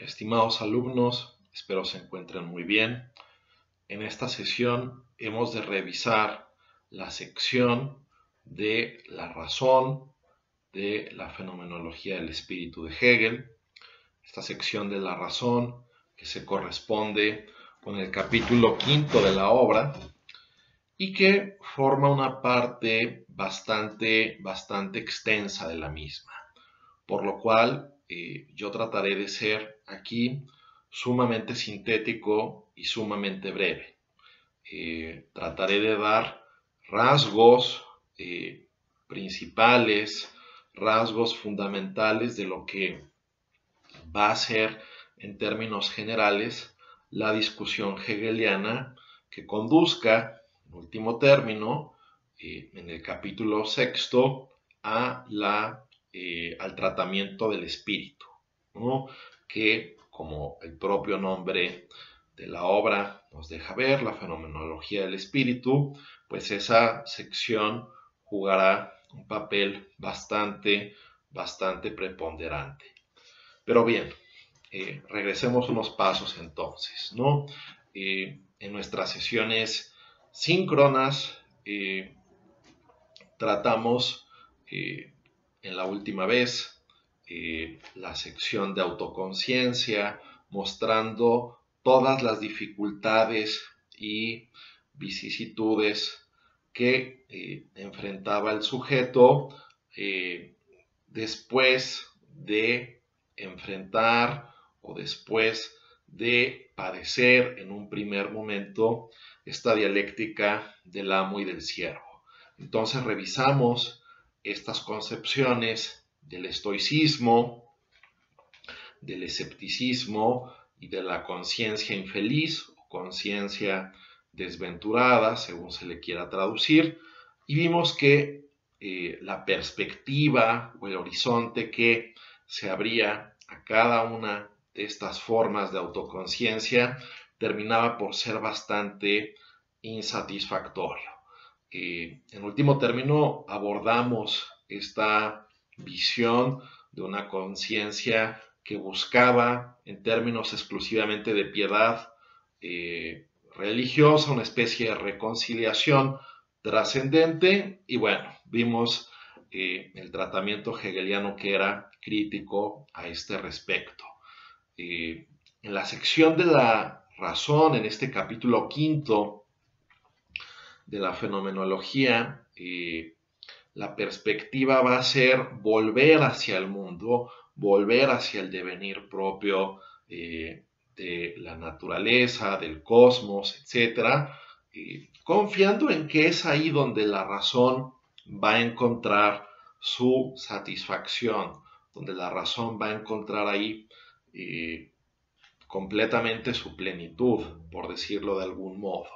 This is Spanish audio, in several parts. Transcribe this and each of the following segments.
Estimados alumnos, espero se encuentren muy bien. En esta sesión hemos de revisar la sección de la razón de la fenomenología del espíritu de Hegel. Esta sección de la razón que se corresponde con el capítulo 5 de la obra y que forma una parte bastante extensa de la misma, por lo cual yo trataré de ser aquí sumamente sintético y sumamente breve. Trataré de dar rasgos principales, rasgos fundamentales de lo que va a ser en términos generales la discusión hegeliana que conduzca, en último término, en el capítulo 6 al tratamiento del espíritu, ¿no? Que, como el propio nombre de la obra nos deja ver, la fenomenología del espíritu, pues esa sección jugará un papel bastante preponderante. Pero bien, regresemos unos pasos entonces, ¿no? En nuestras sesiones síncronas tratamos en la última vez la sección de autoconciencia, mostrando todas las dificultades y vicisitudes que enfrentaba el sujeto después de enfrentar o después de padecer en un primer momento esta dialéctica del amo y del siervo. Entonces revisamos estas concepciones del estoicismo, del escepticismo y de la conciencia infeliz o conciencia desventurada, según se le quiera traducir, y vimos que la perspectiva o el horizonte que se abría a cada una de estas formas de autoconciencia terminaba por ser bastante insatisfactorio. En último término, abordamos esta visión de una conciencia que buscaba, en términos exclusivamente de piedad religiosa, una especie de reconciliación trascendente, y bueno, vimos el tratamiento hegeliano que era crítico a este respecto. En la sección de la razón, en este capítulo 5 de la fenomenología, la perspectiva va a ser volver hacia el mundo, volver hacia el devenir propio de la naturaleza, del cosmos, etc., confiando en que es ahí donde la razón va a encontrar su satisfacción, donde la razón va a encontrar ahí completamente su plenitud, por decirlo de algún modo.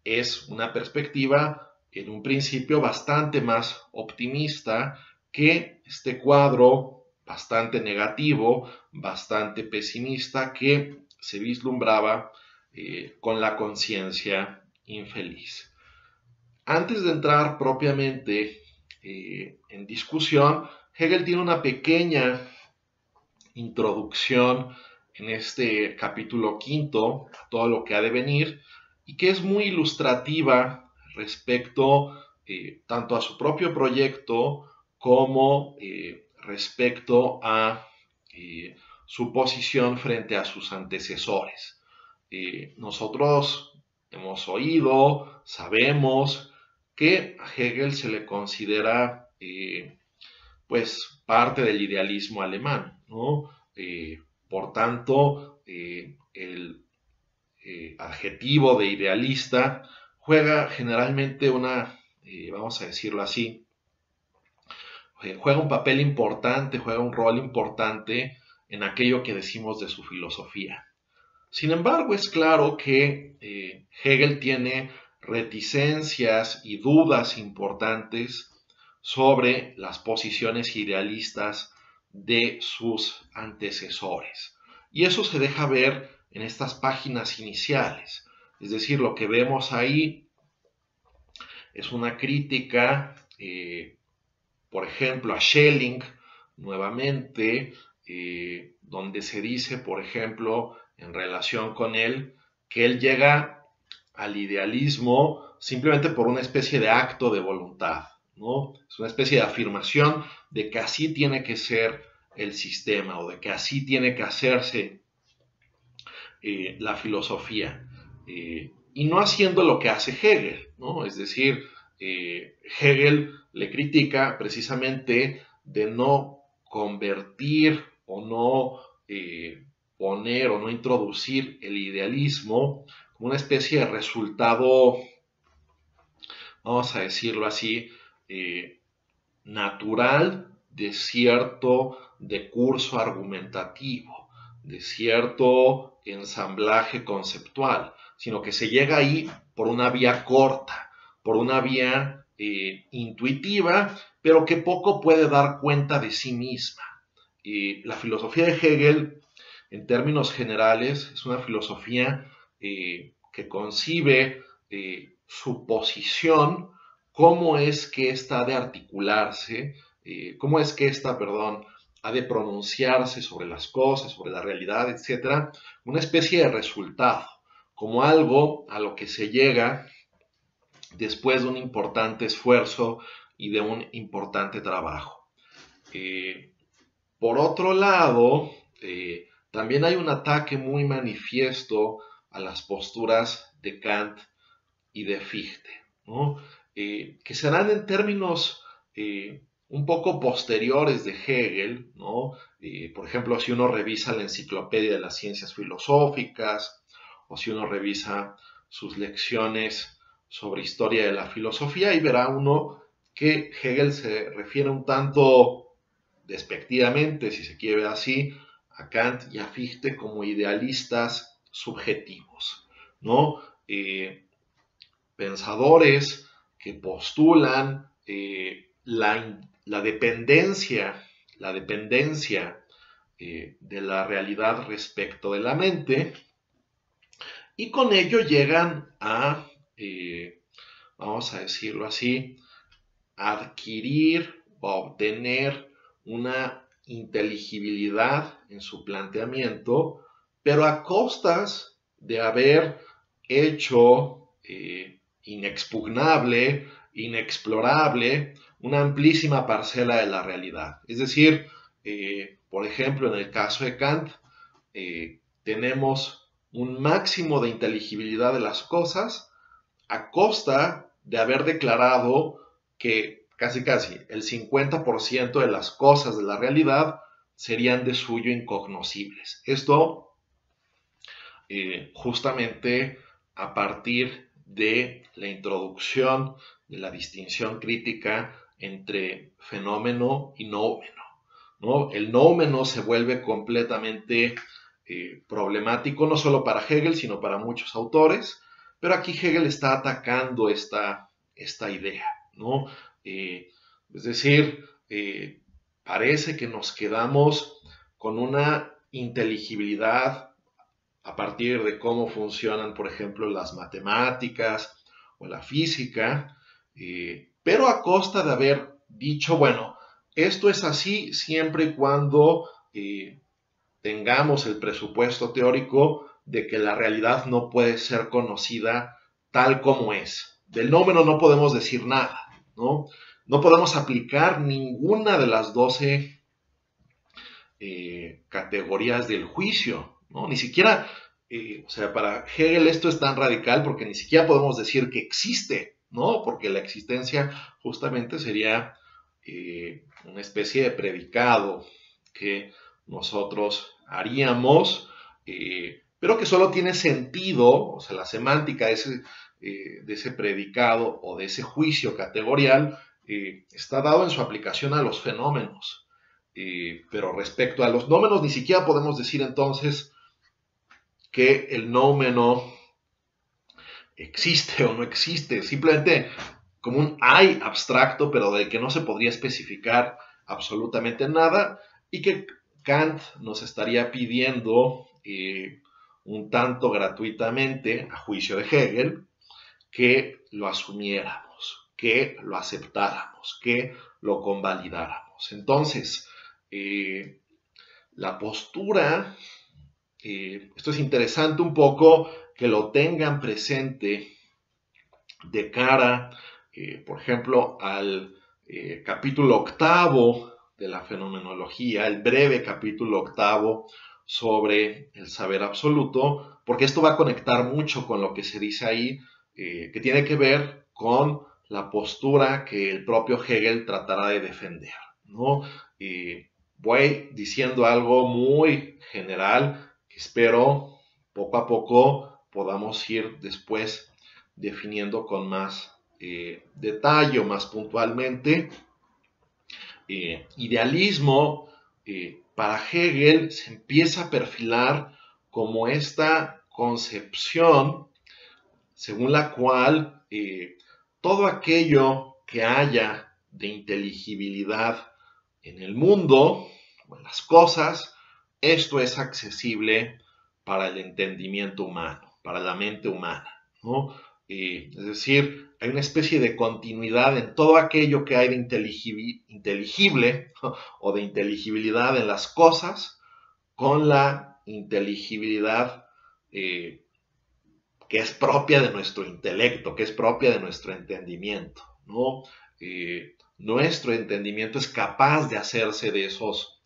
Es una perspectiva en un principio bastante más optimista que este cuadro bastante negativo, bastante pesimista que se vislumbraba con la conciencia infeliz. Antes de entrar propiamente en discusión, Hegel tiene una pequeña introducción en este capítulo 5 a todo lo que ha de venir y que es muy ilustrativa respecto tanto a su propio proyecto como respecto a su posición frente a sus antecesores. Nosotros hemos oído, sabemos que a Hegel se le considera pues parte del idealismo alemán, ¿no? Por tanto, el adjetivo de idealista juega generalmente vamos a decirlo así, juega un papel importante, juega un rol importante en aquello que decimos de su filosofía. Sin embargo, es claro que Hegel tiene reticencias y dudas importantes sobre las posiciones idealistas de sus antecesores. Y eso se deja ver en estas páginas iniciales. Es decir, lo que vemos ahí es una crítica, por ejemplo, a Schelling, nuevamente, donde se dice, por ejemplo, en relación con él, que él llega al idealismo simplemente por una especie de acto de voluntad, ¿no? Es una especie de afirmación de que así tiene que ser el sistema o de que así tiene que hacerse la filosofía, y no haciendo lo que hace Hegel, ¿no? Es decir, Hegel le critica precisamente de no convertir o no poner o no introducir el idealismo como una especie de resultado, vamos a decirlo así, natural de cierto decurso argumentativo, de cierto ensamblaje conceptual, sino que se llega ahí por una vía corta, por una vía intuitiva, pero que poco puede dar cuenta de sí misma. La filosofía de Hegel, en términos generales, es una filosofía que concibe su posición, cómo es que ésta ha de articularse, cómo es que ésta, perdón, ha de pronunciarse sobre las cosas, sobre la realidad, etcétera, una especie de resultado, como algo a lo que se llega después de un importante esfuerzo y de un importante trabajo. Por otro lado, también hay un ataque muy manifiesto a las posturas de Kant y de Fichte, ¿no? Que serán en términos un poco posteriores de Hegel, ¿no? Por ejemplo, si uno revisa la Enciclopedia de las Ciencias Filosóficas, o si uno revisa sus lecciones sobre historia de la filosofía, y verá uno que Hegel se refiere un tanto despectivamente, si se quiere ver así, a Kant y a Fichte como idealistas subjetivos, ¿no? Pensadores que postulan la dependencia de la realidad respecto de la mente, y con ello llegan a, vamos a decirlo así, adquirir o obtener una inteligibilidad en su planteamiento, pero a costas de haber hecho inexpugnable, inexplorable, una amplísima parcela de la realidad. Es decir, por ejemplo, en el caso de Kant, tenemos un máximo de inteligibilidad de las cosas a costa de haber declarado que casi el 50% de las cosas de la realidad serían de suyo incognoscibles. Esto justamente a partir de la introducción de la distinción crítica entre fenómeno y noumeno, ¿no? El noumeno se vuelve completamente problemático, no solo para Hegel, sino para muchos autores, pero aquí Hegel está atacando esta idea, ¿no? Es decir, parece que nos quedamos con una inteligibilidad a partir de cómo funcionan, por ejemplo, las matemáticas o la física, pero a costa de haber dicho, bueno, esto es así siempre y cuando tengamos el presupuesto teórico de que la realidad no puede ser conocida tal como es. Del nómeno no podemos decir nada, ¿no? No podemos aplicar ninguna de las 12 categorías del juicio, ¿no? Ni siquiera, o sea, para Hegel esto es tan radical porque ni siquiera podemos decir que existe, ¿no? Porque la existencia justamente sería una especie de predicado que nosotros haríamos, pero que solo tiene sentido, o sea, la semántica de ese predicado o de ese juicio categorial está dado en su aplicación a los fenómenos. Pero respecto a los nómenos, ni siquiera podemos decir entonces que el nómeno existe o no existe, simplemente como un hay abstracto, pero del que no se podría especificar absolutamente nada, y que Kant nos estaría pidiendo un tanto gratuitamente, a juicio de Hegel, que lo asumiéramos, que lo aceptáramos, que lo convalidáramos. Entonces, la postura, esto es interesante un poco que lo tengan presente de cara, por ejemplo, al capítulo octavo de la fenomenología, el breve capítulo octavo sobre el saber absoluto, porque esto va a conectar mucho con lo que se dice ahí, que tiene que ver con la postura que el propio Hegel tratará de defender, ¿no? Voy diciendo algo muy general que espero poco a poco podamos ir después definiendo con más detalle o más puntualmente. Idealismo, para Hegel se empieza a perfilar como esta concepción según la cual todo aquello que haya de inteligibilidad en el mundo o en las cosas, esto es accesible para el entendimiento humano, para la mente humana, ¿no? Es decir, hay una especie de continuidad en todo aquello que hay de inteligible o de inteligibilidad en las cosas con la inteligibilidad que es propia de nuestro intelecto, que es propia de nuestro entendimiento, ¿no? Nuestro entendimiento es capaz de hacerse de esos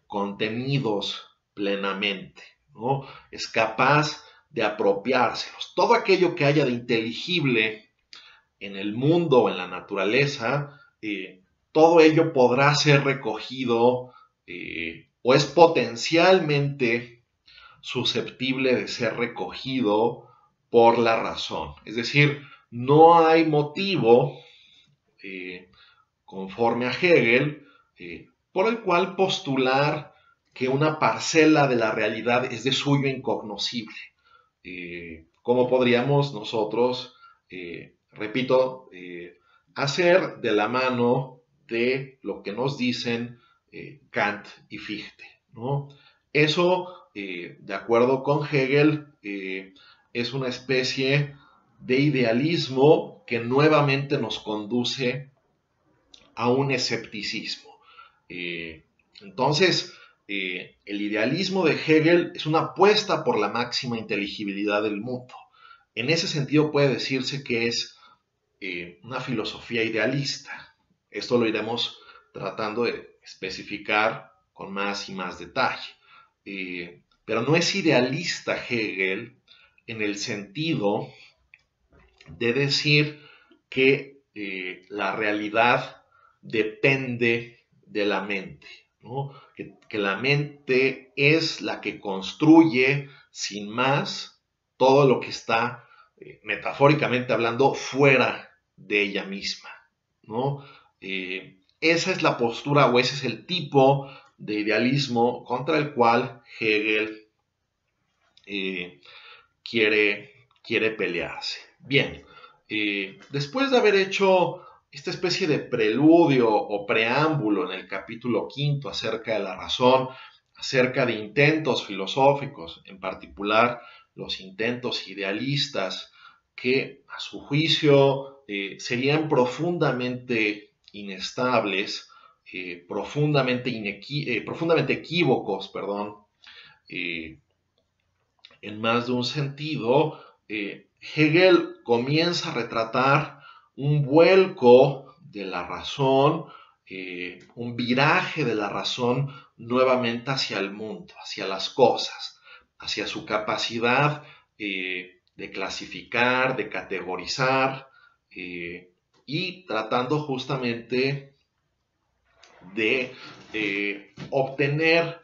contenidos plenamente, ¿no? Es capaz de apropiárselos. Todo aquello que haya de inteligible en el mundo o en la naturaleza, todo ello podrá ser recogido o es potencialmente susceptible de ser recogido por la razón. Es decir, no hay motivo, conforme a Hegel, por el cual postular que una parcela de la realidad es de suyo incognoscible. ¿Cómo podríamos nosotros, repito, hacer de la mano de lo que nos dicen Kant y Fichte, ¿no? Eso, de acuerdo con Hegel, es una especie de idealismo que nuevamente nos conduce a un escepticismo. Entonces, el idealismo de Hegel es una apuesta por la máxima inteligibilidad del mundo. En ese sentido puede decirse que es una filosofía idealista. Esto lo iremos tratando de especificar con más y más detalle. Pero no es idealista Hegel en el sentido de decir que la realidad depende de la mente, ¿no? Que la mente es la que construye sin más todo lo que está, metafóricamente hablando, fuera de ella misma, ¿no? Esa es la postura o ese es el tipo de idealismo contra el cual Hegel quiere pelearse. Bien, después de haber hecho esta especie de preludio o preámbulo en el capítulo quinto acerca de la razón, acerca de intentos filosóficos, en particular los intentos idealistas, que a su juicio serían profundamente inestables, profundamente equívocos, perdón, en más de un sentido, Hegel comienza a retratar un vuelco de la razón, un viraje de la razón nuevamente hacia el mundo, hacia las cosas, hacia su capacidad de clasificar, de categorizar, y tratando justamente de obtener,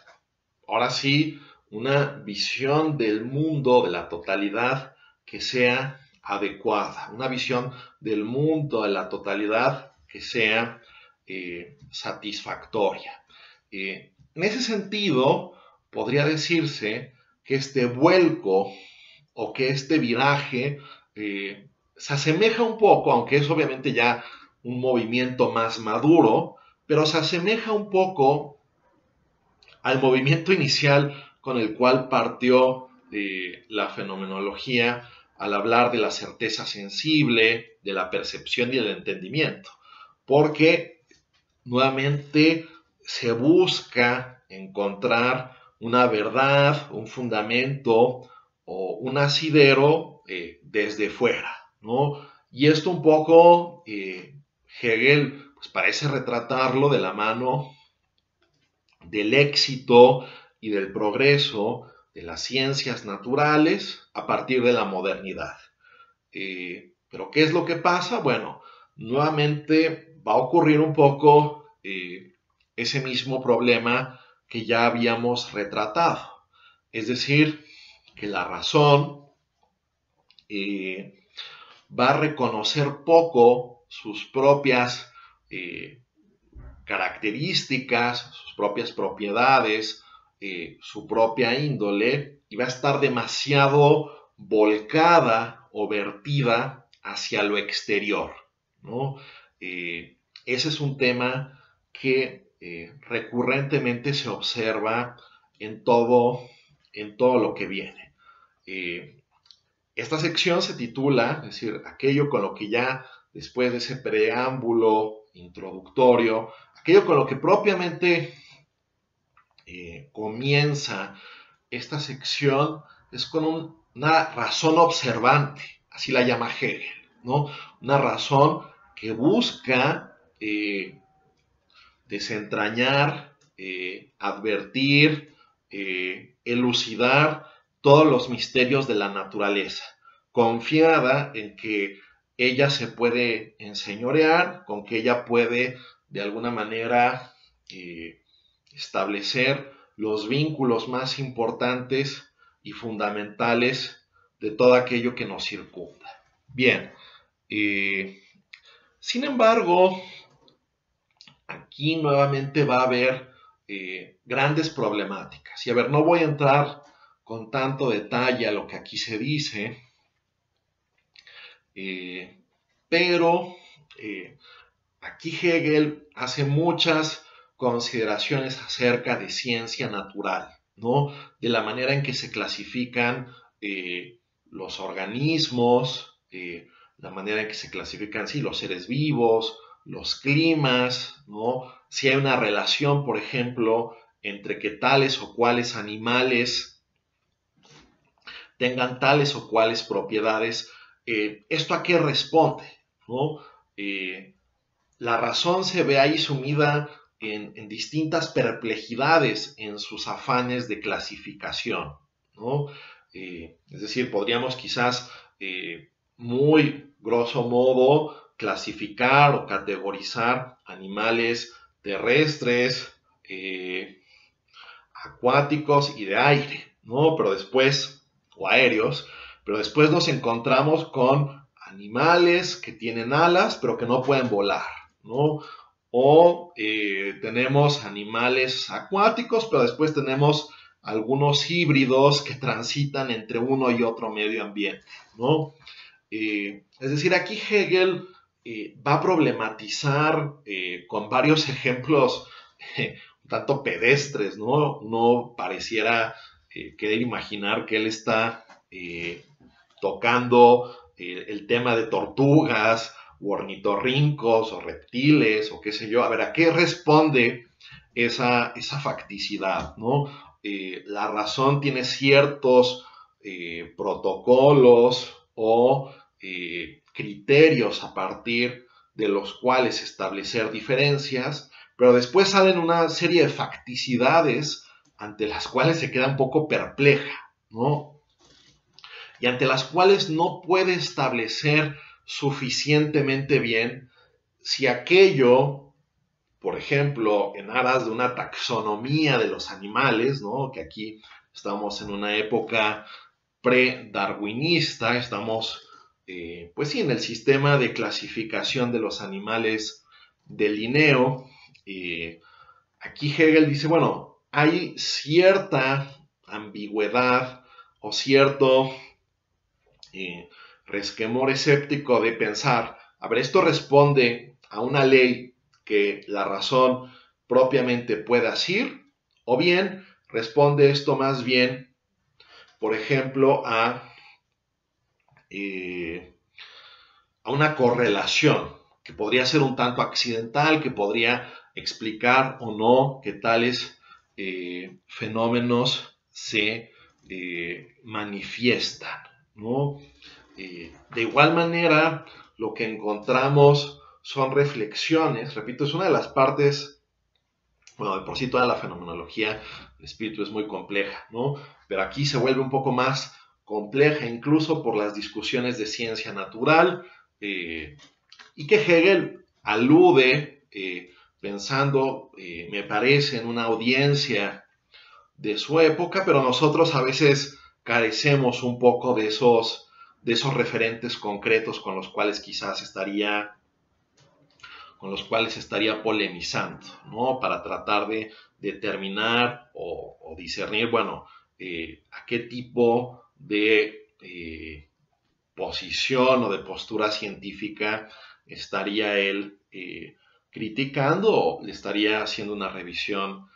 ahora sí, una visión del mundo, de la totalidad, que sea adecuada, una visión del mundo, de la totalidad, que sea satisfactoria. En ese sentido, podría decirse que este vuelco o que este viraje se asemeja un poco, aunque es obviamente ya un movimiento más maduro, pero se asemeja un poco al movimiento inicial con el cual partió la fenomenología al hablar de la certeza sensible, de la percepción y el entendimiento, porque nuevamente se busca encontrar una verdad, un fundamento o un asidero desde fuera, ¿no? Y esto un poco Hegel pues, parece retratarlo de la mano del éxito y del progreso de las ciencias naturales a partir de la modernidad. Pero ¿qué es lo que pasa? Bueno, nuevamente va a ocurrir un poco ese mismo problema que ya habíamos retratado. Es decir, que la razón va a reconocer poco sus propias características, sus propias propiedades, su propia índole, y va a estar demasiado volcada o vertida hacia lo exterior, ¿no? Ese es un tema que recurrentemente se observa en todo lo que viene. Esta sección se titula, es decir, aquello con lo que ya después de ese preámbulo introductorio, aquello con lo que propiamente comienza esta sección es con una razón observante, así la llama Hegel, ¿no? Una razón que busca desentrañar, advertir, elucidar todos los misterios de la naturaleza, confiada en que ella se puede enseñorear, con que ella puede de alguna manera establecer los vínculos más importantes y fundamentales de todo aquello que nos circunda. Bien, sin embargo, aquí nuevamente va a haber grandes problemáticas. Y a ver, no voy a entrar con tanto detalle a lo que aquí se dice, pero aquí Hegel hace muchas consideraciones acerca de ciencia natural, ¿no? De la manera en que se clasifican los organismos, la manera en que se clasifican, sí, los seres vivos, los climas, ¿no? Si hay una relación, por ejemplo, entre que tales o cuales animales tengan tales o cuales propiedades. ¿Esto a qué responde? ¿No? La razón se ve ahí sumida en distintas perplejidades en sus afanes de clasificación, ¿no? Es decir, podríamos quizás muy grosso modo clasificar o categorizar animales terrestres, acuáticos y de aire, ¿no? Pero después, o aéreos, pero después nos encontramos con animales que tienen alas, pero que no pueden volar, ¿no? O tenemos animales acuáticos, pero después tenemos algunos híbridos que transitan entre uno y otro medio ambiente, ¿no? Es decir, aquí Hegel va a problematizar con varios ejemplos un tanto pedestres, ¿no? No pareciera querer imaginar que él está tocando el tema de tortugas, u ornitorrincos, o reptiles, o qué sé yo. A ver, ¿a qué responde esa facticidad, ¿no? La razón tiene ciertos protocolos o criterios a partir de los cuales establecer diferencias, pero después salen una serie de facticidades ante las cuales se queda un poco perpleja, ¿no? Y ante las cuales no puede establecer suficientemente bien si aquello, por ejemplo, en aras de una taxonomía de los animales, ¿no? Que aquí estamos en una época pre-darwinista, estamos, pues sí, en el sistema de clasificación de los animales de Linneo. Aquí Hegel dice, bueno, hay cierta ambigüedad o cierto resquemor escéptico de pensar, a ver, esto responde a una ley que la razón propiamente pueda asir, o bien responde esto más bien, por ejemplo, a una correlación que podría ser un tanto accidental, que podría explicar o no que tales fenómenos se manifiestan, ¿no? De igual manera, lo que encontramos son reflexiones, repito, es una de las partes, bueno, de por sí toda la fenomenología del espíritu es muy compleja, ¿no? Pero aquí se vuelve un poco más compleja, incluso por las discusiones de ciencia natural, y que Hegel alude, pensando, me parece, en una audiencia de su época, pero nosotros a veces carecemos un poco de esos referentes concretos con los cuales estaría polemizando, ¿no? Para tratar de determinar o discernir, bueno, a qué tipo de posición o de postura científica estaría él criticando o le estaría haciendo una revisión,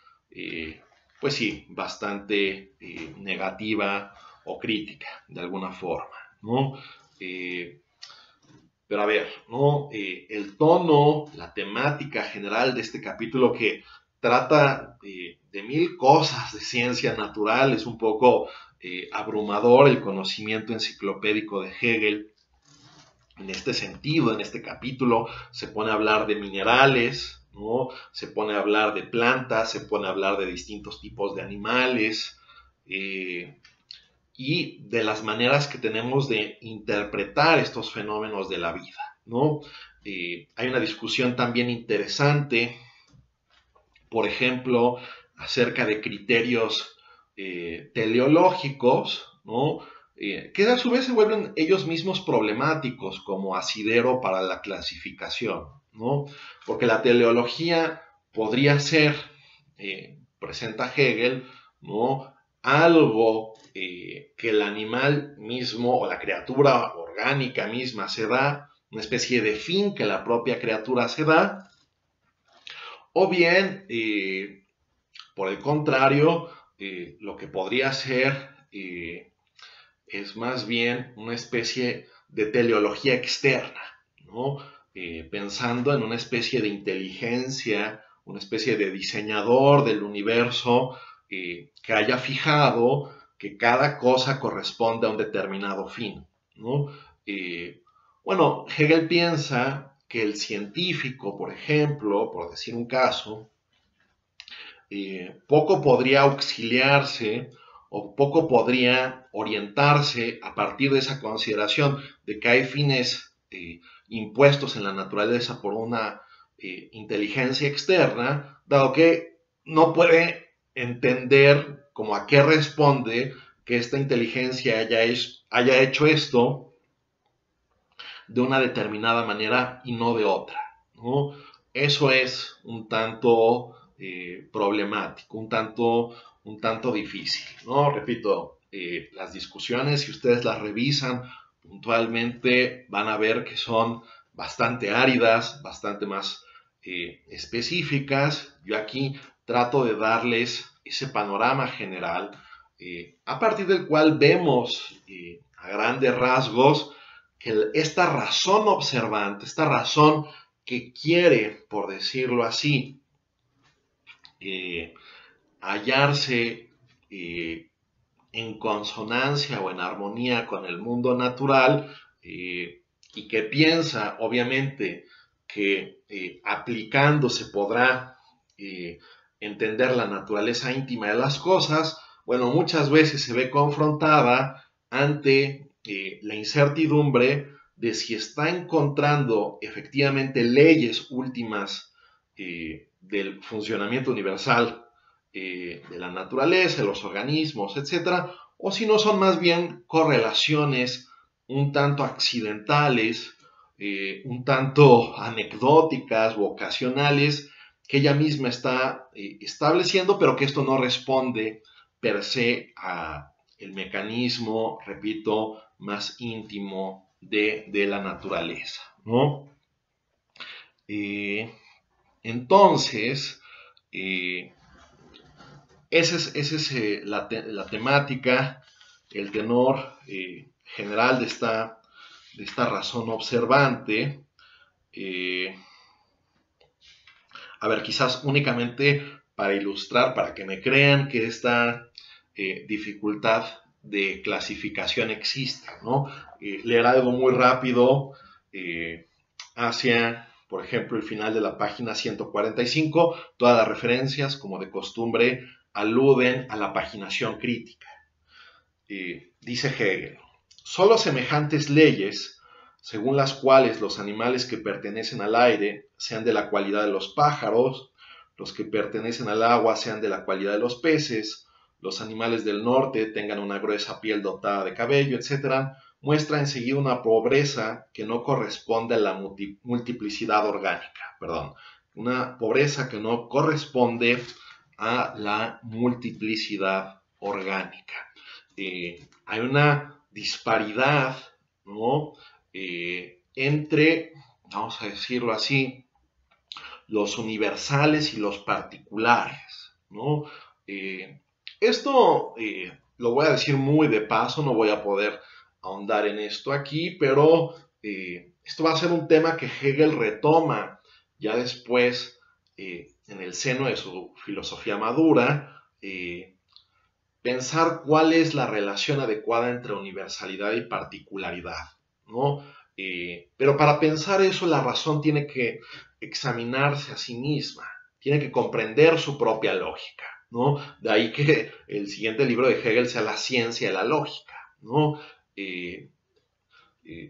pues sí, bastante negativa o crítica, de alguna forma, ¿no? Pero a ver, ¿no? El tono, la temática general de este capítulo que trata de mil cosas de ciencia natural, es un poco abrumador el conocimiento enciclopédico de Hegel. En este sentido, en este capítulo, se pone a hablar de minerales, ¿no? Se pone a hablar de plantas, se pone a hablar de distintos tipos de animales, y de las maneras que tenemos de interpretar estos fenómenos de la vida, ¿no? Hay una discusión también interesante, por ejemplo, acerca de criterios teleológicos, ¿no? Que a su vez se vuelven ellos mismos problemáticos como asidero para la clasificación, ¿no? Porque la teleología podría ser, presenta Hegel, ¿no? Algo que el animal mismo o la criatura orgánica misma se da, una especie de fin que la propia criatura se da, o bien, por el contrario, lo que podría ser es más bien una especie de teleología externa, ¿no? Pensando en una especie de inteligencia, una especie de diseñador del universo que haya fijado que cada cosa corresponde a un determinado fin, ¿no? Bueno, Hegel piensa que el científico, por ejemplo, por decir un caso, poco podría auxiliarse o poco podría orientarse a partir de esa consideración de que hay fines impuestos en la naturaleza por una inteligencia externa, dado que no puede entender como a qué responde que esta inteligencia haya hecho esto de una determinada manera y no de otra, ¿no? Eso es un tanto problemático, un tanto difícil, ¿no? Repito, las discusiones, si ustedes las revisan puntualmente, van a ver que son bastante áridas, bastante más específicas. Yo aquí trato de darles ese panorama general, a partir del cual vemos a grandes rasgos que esta razón observante, esta razón que quiere, por decirlo así, hallarse en consonancia o en armonía con el mundo natural, y que piensa, obviamente, que aplicando se podrá entender la naturaleza íntima de las cosas, bueno, muchas veces se ve confrontada ante la incertidumbre de si está encontrando efectivamente leyes últimas del funcionamiento universal de la naturaleza, de los organismos, etcétera, o si no son más bien correlaciones un tanto accidentales, un tanto anecdóticas o ocasionales que ella misma está estableciendo, pero que esto no responde per se a el mecanismo, repito, más íntimo de la naturaleza, ¿no? Entonces, esa es la temática, el tenor general de esta razón observante. A ver, quizás únicamente para ilustrar, para que me crean que esta dificultad de clasificación existe, ¿no? Leer algo muy rápido hacia, por ejemplo, el final de la página 145, todas las referencias, como de costumbre, aluden a la paginación crítica. Dice Hegel, solo semejantes leyes, según las cuales los animales que pertenecen al aire sean de la cualidad de los pájaros, los que pertenecen al agua sean de la cualidad de los peces, los animales del norte tengan una gruesa piel dotada de cabello, etc., muestra enseguida una pobreza que no corresponde a la multiplicidad orgánica, una pobreza que no corresponde a la multiplicidad orgánica. Hay una disparidad, ¿no? Entre, vamos a decirlo así, los universales y los particulares, ¿no? Esto lo voy a decir muy de paso, no voy a poder ahondar en esto aquí, pero esto va a ser un tema que Hegel retoma ya después en el seno de su filosofía madura, pensar cuál es la relación adecuada entre universalidad y particularidad, ¿no? Pero para pensar eso, la razón tiene que examinarse a sí misma, tiene que comprender su propia lógica, ¿no? De ahí que el siguiente libro de Hegel sea La ciencia de la lógica, ¿no?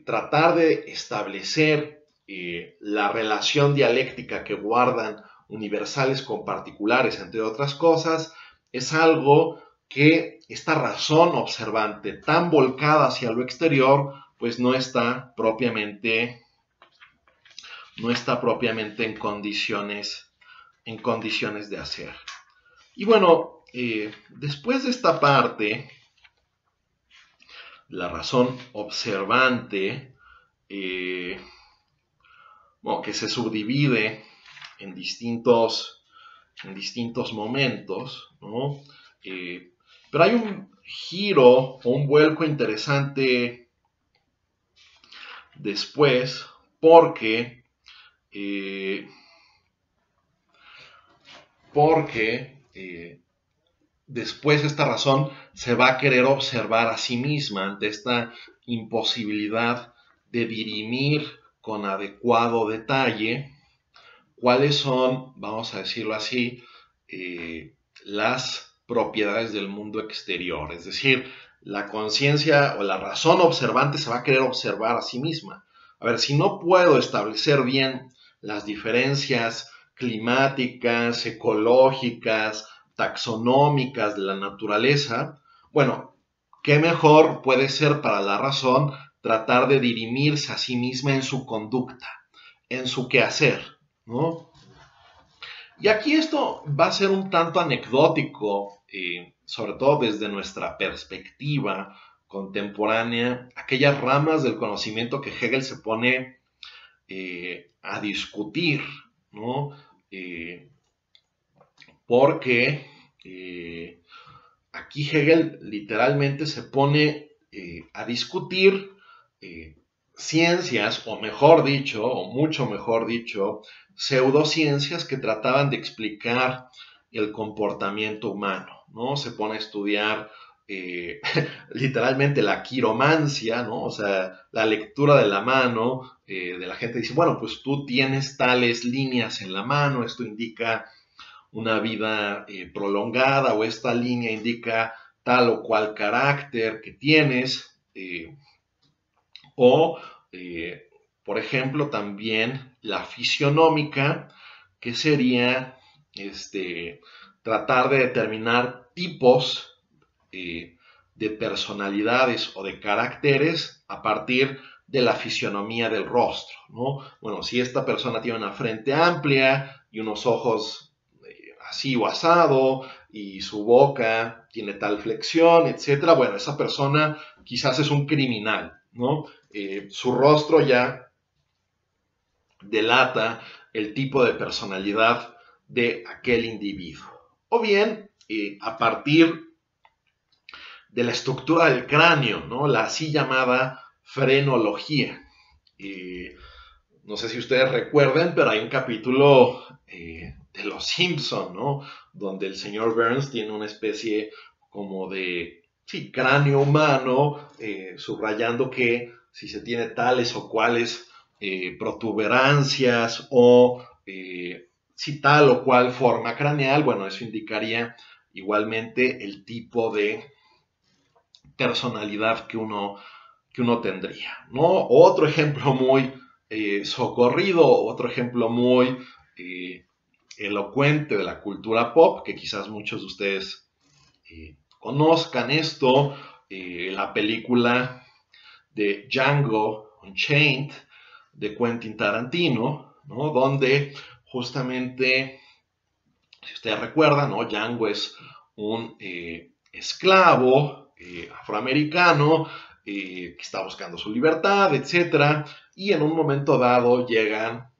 Tratar de establecer la relación dialéctica que guardan universales con particulares, entre otras cosas, es algo que esta razón observante tan volcada hacia lo exterior, pues no está propiamente en condiciones de hacer. Y bueno, después de esta parte, la razón observante, bueno, que se subdivide en distintos momentos, ¿no? Pero hay un giro o un vuelco interesante después, porque después esta razón se va a querer observar a sí misma ante esta imposibilidad de dirimir con adecuado detalle cuáles son, vamos a decirlo así, las propiedades del mundo exterior. Es decir, la conciencia o la razón observante se va a querer observar a sí misma. A ver, si no puedo establecer bien las diferencias climáticas, ecológicas, taxonómicas de la naturaleza, bueno, ¿qué mejor puede ser para la razón tratar de dirimirse a sí misma en su conducta, en su quehacer, ¿no? Y aquí esto va a ser un tanto anecdótico, sobre todo desde nuestra perspectiva contemporánea, aquellas ramas del conocimiento que Hegel se pone a discutir, ¿no? Porque aquí Hegel literalmente se pone a discutir ciencias, o mejor dicho, o mucho mejor dicho, pseudociencias que trataban de explicar el comportamiento humano, ¿no? Se pone a estudiar literalmente la quiromancia, ¿no? O sea, la lectura de la mano de la gente. Dice, bueno, pues tú tienes tales líneas en la mano, esto indica una vida prolongada, o esta línea indica tal o cual carácter que tienes, o por ejemplo también la fisionómica, que sería tratar de determinar tipos de personalidades o de caracteres a partir de la fisionomía del rostro, ¿no? Bueno, si esta persona tiene una frente amplia y unos ojos así o asado, y su boca tiene tal flexión, etcétera, bueno, esa persona quizás es un criminal, ¿no? Su rostro ya delata el tipo de personalidad de aquel individuo. O bien, a partir de la estructura del cráneo, ¿no? La así llamada frenología. No sé si ustedes recuerden, pero hay un capítulo Los Simpson, ¿no? Donde el señor Burns tiene una especie como de cráneo humano, subrayando que si se tiene tales o cuales protuberancias o si tal o cual forma craneal, bueno, eso indicaría igualmente el tipo de personalidad que uno tendría, ¿no? Otro ejemplo muy socorrido, otro ejemplo muy elocuente de la cultura pop, que quizás muchos de ustedes conozcan esto, la película de Django Unchained de Quentin Tarantino, ¿no? Donde justamente, si ustedes recuerdan, ¿no? Django es un esclavo afroamericano que está buscando su libertad, etc. Y en un momento dado llegan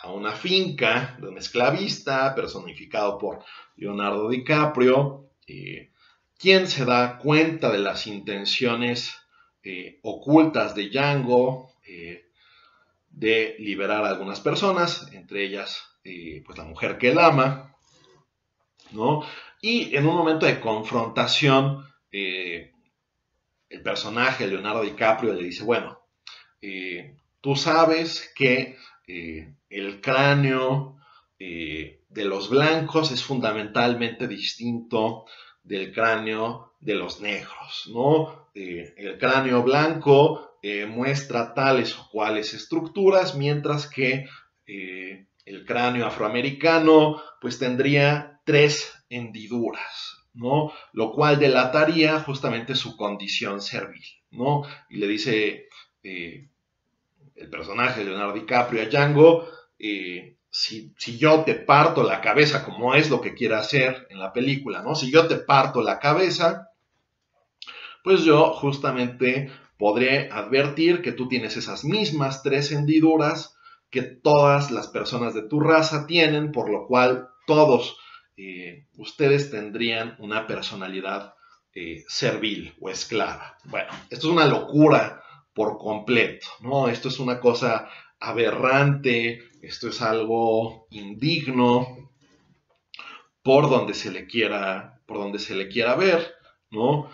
a una finca de un esclavista personificado por Leonardo DiCaprio, quien se da cuenta de las intenciones ocultas de Django de liberar a algunas personas, entre ellas pues la mujer que él ama, ¿no? Y en un momento de confrontación, el personaje Leonardo DiCaprio le dice, bueno, tú sabes que el cráneo de los blancos es fundamentalmente distinto del cráneo de los negros, ¿no? El cráneo blanco muestra tales o cuales estructuras, mientras que el cráneo afroamericano pues tendría 3 hendiduras, ¿no? Lo cual delataría justamente su condición servil, ¿no? Y le dice el personaje de Leonardo DiCaprio a Django, si yo te parto la cabeza, como es lo que quiere hacer en la película, ¿no? Si yo te parto la cabeza, pues yo justamente podré advertir que tú tienes esas mismas 3 hendiduras que todas las personas de tu raza tienen, por lo cual todos ustedes tendrían una personalidad servil o esclava. Bueno, esto es una locura por completo, ¿no? Esto es una cosa aberrante, esto es algo indigno por donde se le quiera ver, ¿no?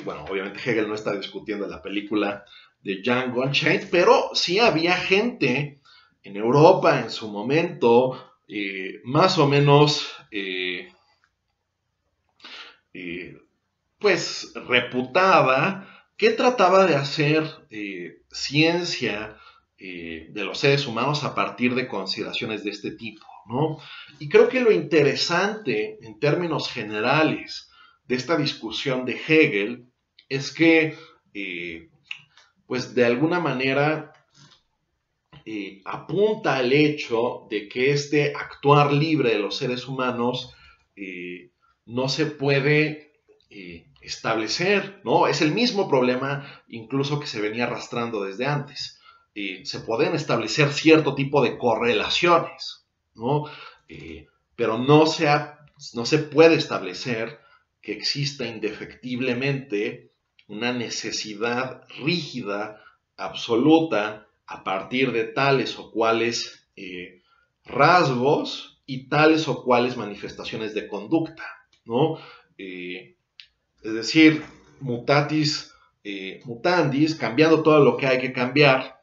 Bueno, obviamente Hegel no está discutiendo la película de Django Unchained, pero sí había gente en Europa en su momento, más o menos, pues reputada, que trataba de hacer ciencia de los seres humanos a partir de consideraciones de este tipo, ¿no? Y creo que lo interesante en términos generales de esta discusión de Hegel es que, pues de alguna manera, apunta al hecho de que este actuar libre de los seres humanos no se puede establecer, ¿no? Es el mismo problema incluso que se venía arrastrando desde antes. Se pueden establecer cierto tipo de correlaciones, ¿no? Pero no se puede establecer que exista indefectiblemente una necesidad rígida, absoluta, a partir de tales o cuales rasgos y tales o cuales manifestaciones de conducta, ¿no? Es decir, mutatis mutandis, cambiando todo lo que hay que cambiar,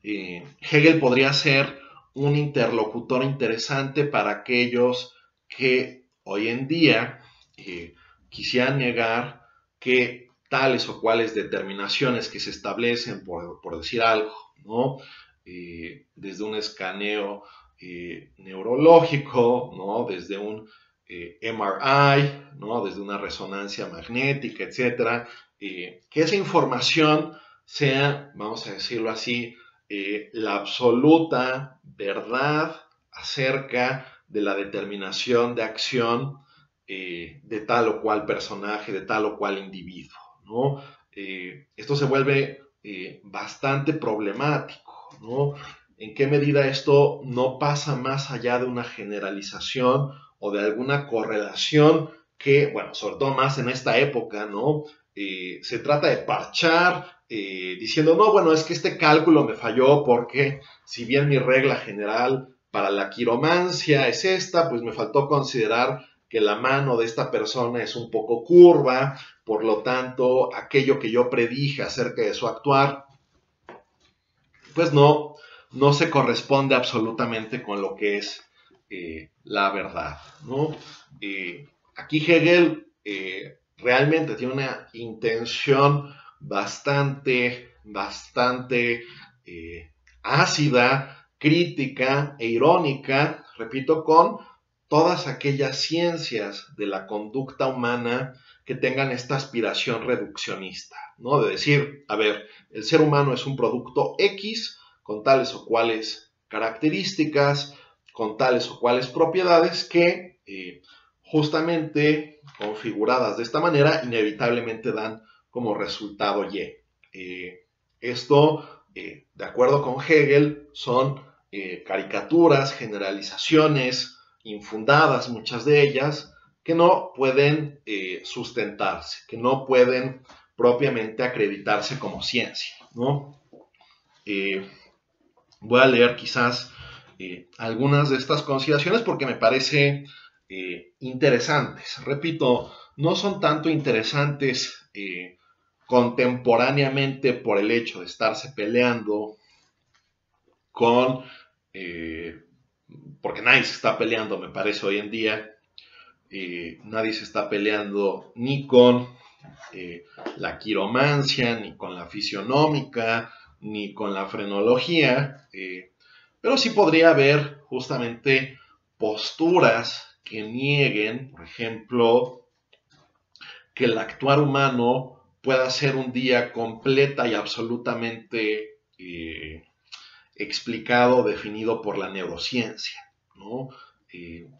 Hegel podría ser un interlocutor interesante para aquellos que hoy en día quisieran negar que tales o cuales determinaciones que se establecen, por decir algo, ¿no? Desde un escaneo neurológico, ¿no? Desde un MRI, ¿no? Desde una resonancia magnética, etcétera, que esa información sea, vamos a decirlo así, la absoluta verdad acerca de la determinación de acción de tal o cual personaje, de tal o cual individuo, ¿no? Esto se vuelve bastante problemático, ¿no? ¿En qué medida esto no pasa más allá de una generalización o de alguna correlación que, bueno, sobre todo más en esta época, ¿no? Se trata de parchar diciendo, no, bueno, es que este cálculo me falló porque si bien mi regla general para la quiromancia es esta, pues me faltó considerar que la mano de esta persona es un poco curva, por lo tanto, aquello que yo predije acerca de su actuar, pues no se corresponde absolutamente con lo que es la verdad, ¿no? Aquí Hegel realmente tiene una intención bastante ácida, crítica e irónica, repito, con todas aquellas ciencias de la conducta humana que tengan esta aspiración reduccionista, ¿no? De decir, a ver, el ser humano es un producto X con tales o cuales características, con tales o cuales propiedades que justamente configuradas de esta manera inevitablemente dan como resultado Y. Esto, de acuerdo con Hegel, son caricaturas, generalizaciones infundadas, muchas de ellas, que no pueden sustentarse, que no pueden propiamente acreditarse como ciencia, ¿no? Voy a leer quizás algunas de estas consideraciones porque me parece interesantes. Repito, no son tanto interesantes contemporáneamente por el hecho de estarse peleando con, porque nadie se está peleando, me parece, hoy en día, nadie se está peleando ni con la quiromancia, ni con la fisionómica, ni con la frenología, pero sí podría haber justamente posturas que nieguen, por ejemplo, que el actuar humano pueda ser un día completa y absolutamente explicado, definido por la neurociencia, ¿no?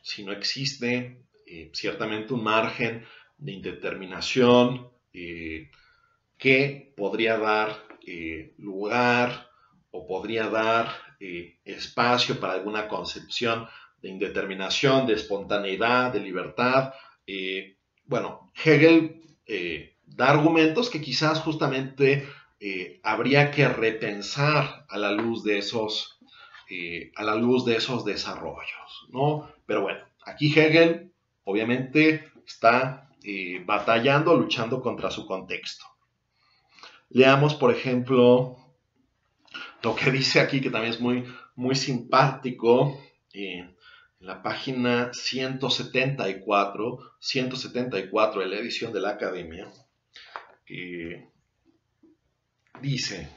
Si no existe ciertamente un margen de indeterminación que podría dar lugar o podría dar espacio para alguna concepción de indeterminación, de espontaneidad, de libertad. Bueno, Hegel da argumentos que quizás justamente habría que repensar a la luz de esos desarrollos, ¿no? Pero bueno, aquí Hegel obviamente está batallando, luchando contra su contexto. Leamos, por ejemplo, lo que dice aquí, que también es muy simpático, en la página 174 de la edición de la Academia, dice: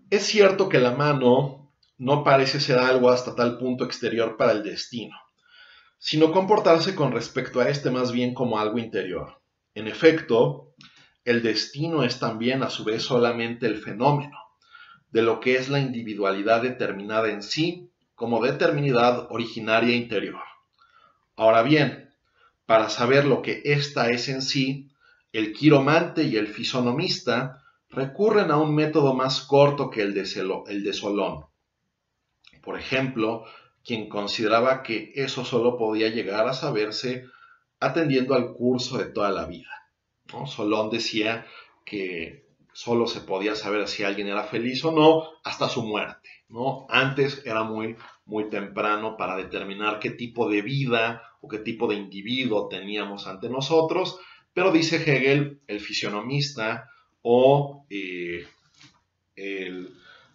es cierto que la mano no parece ser algo hasta tal punto exterior para el destino, sino comportarse con respecto a este más bien como algo interior. En efecto, el destino es también a su vez solamente el fenómeno de lo que es la individualidad determinada en sí como determinidad originaria interior. Ahora bien, para saber lo que ésta es en sí, el quiromante y el fisonomista recurren a un método más corto que el de Solón. Por ejemplo, quien consideraba que eso solo podía llegar a saberse atendiendo al curso de toda la vida, ¿no? Solón decía que solo se podía saber si alguien era feliz o no hasta su muerte, ¿no? Antes era muy temprano para determinar qué tipo de vida o qué tipo de individuo teníamos ante nosotros, pero dice Hegel, el fisionomista o el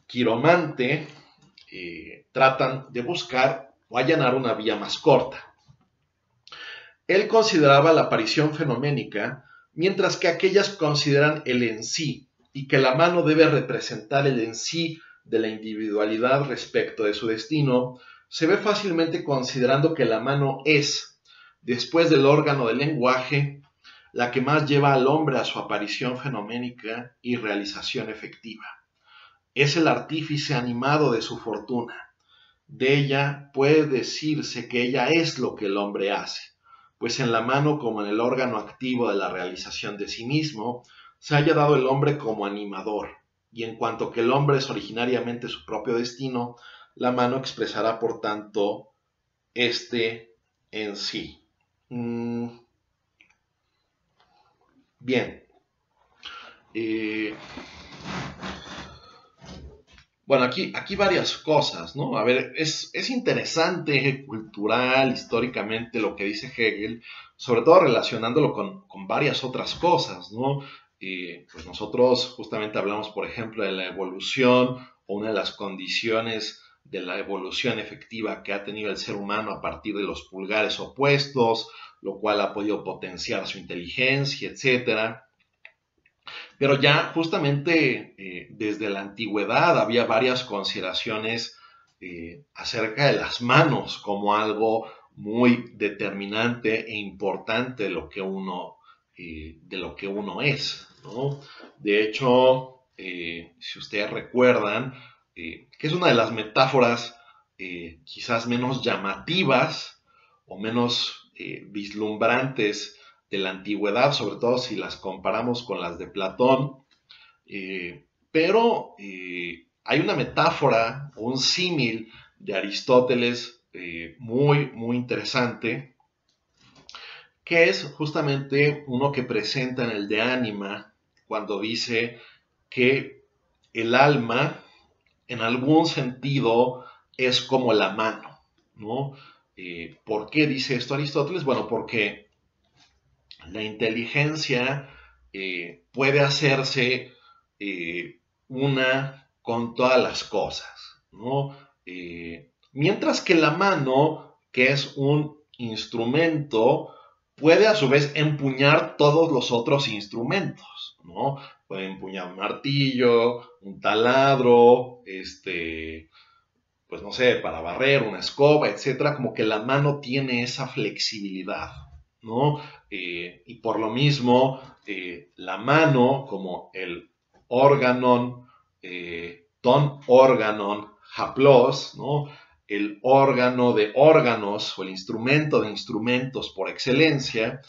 quiromante tratan de buscar o allanar una vía más corta. Él consideraba la aparición fenoménica, mientras que aquellas consideran el en sí, y que la mano debe representar el en sí de la individualidad respecto de su destino, se ve fácilmente considerando que la mano es, después del órgano del lenguaje, la que más lleva al hombre a su aparición fenoménica y realización efectiva. Es el artífice animado de su fortuna. De ella puede decirse que ella es lo que el hombre hace, pues en la mano como en el órgano activo de la realización de sí mismo, se haya dado el hombre como animador, y en cuanto que el hombre es originariamente su propio destino, la mano expresará por tanto este en sí. Bien. Bueno, aquí varias cosas, ¿no? A ver, es interesante cultural, históricamente lo que dice Hegel, sobre todo relacionándolo con varias otras cosas, ¿no? Pues nosotros justamente hablamos, por ejemplo, de la evolución o una de las condiciones de la evolución efectiva que ha tenido el ser humano a partir de los pulgares opuestos, lo cual ha podido potenciar su inteligencia, etcétera. Pero ya justamente desde la antigüedad había varias consideraciones acerca de las manos como algo muy determinante e importante de lo que uno es, ¿no? De hecho, si ustedes recuerdan, que es una de las metáforas quizás menos llamativas o menos vislumbrantes de la antigüedad, sobre todo si las comparamos con las de Platón, pero hay una metáfora o un símil de Aristóteles muy interesante, que es justamente uno que presenta en el de Ánima, cuando dice que el alma, en algún sentido, es como la mano, ¿no? ¿Por qué dice esto Aristóteles? Bueno, porque la inteligencia puede hacerse una con todas las cosas, ¿no? Mientras que la mano, que es un instrumento, puede a su vez empuñar todos los otros instrumentos, ¿no? Puede empuñar un martillo, un taladro, pues no sé, para barrer, una escoba, etcétera, como que la mano tiene esa flexibilidad, ¿no? Y por lo mismo, la mano, como el órganon, ton órganon, haplos, ¿no? El órgano de órganos o el instrumento de instrumentos por excelencia,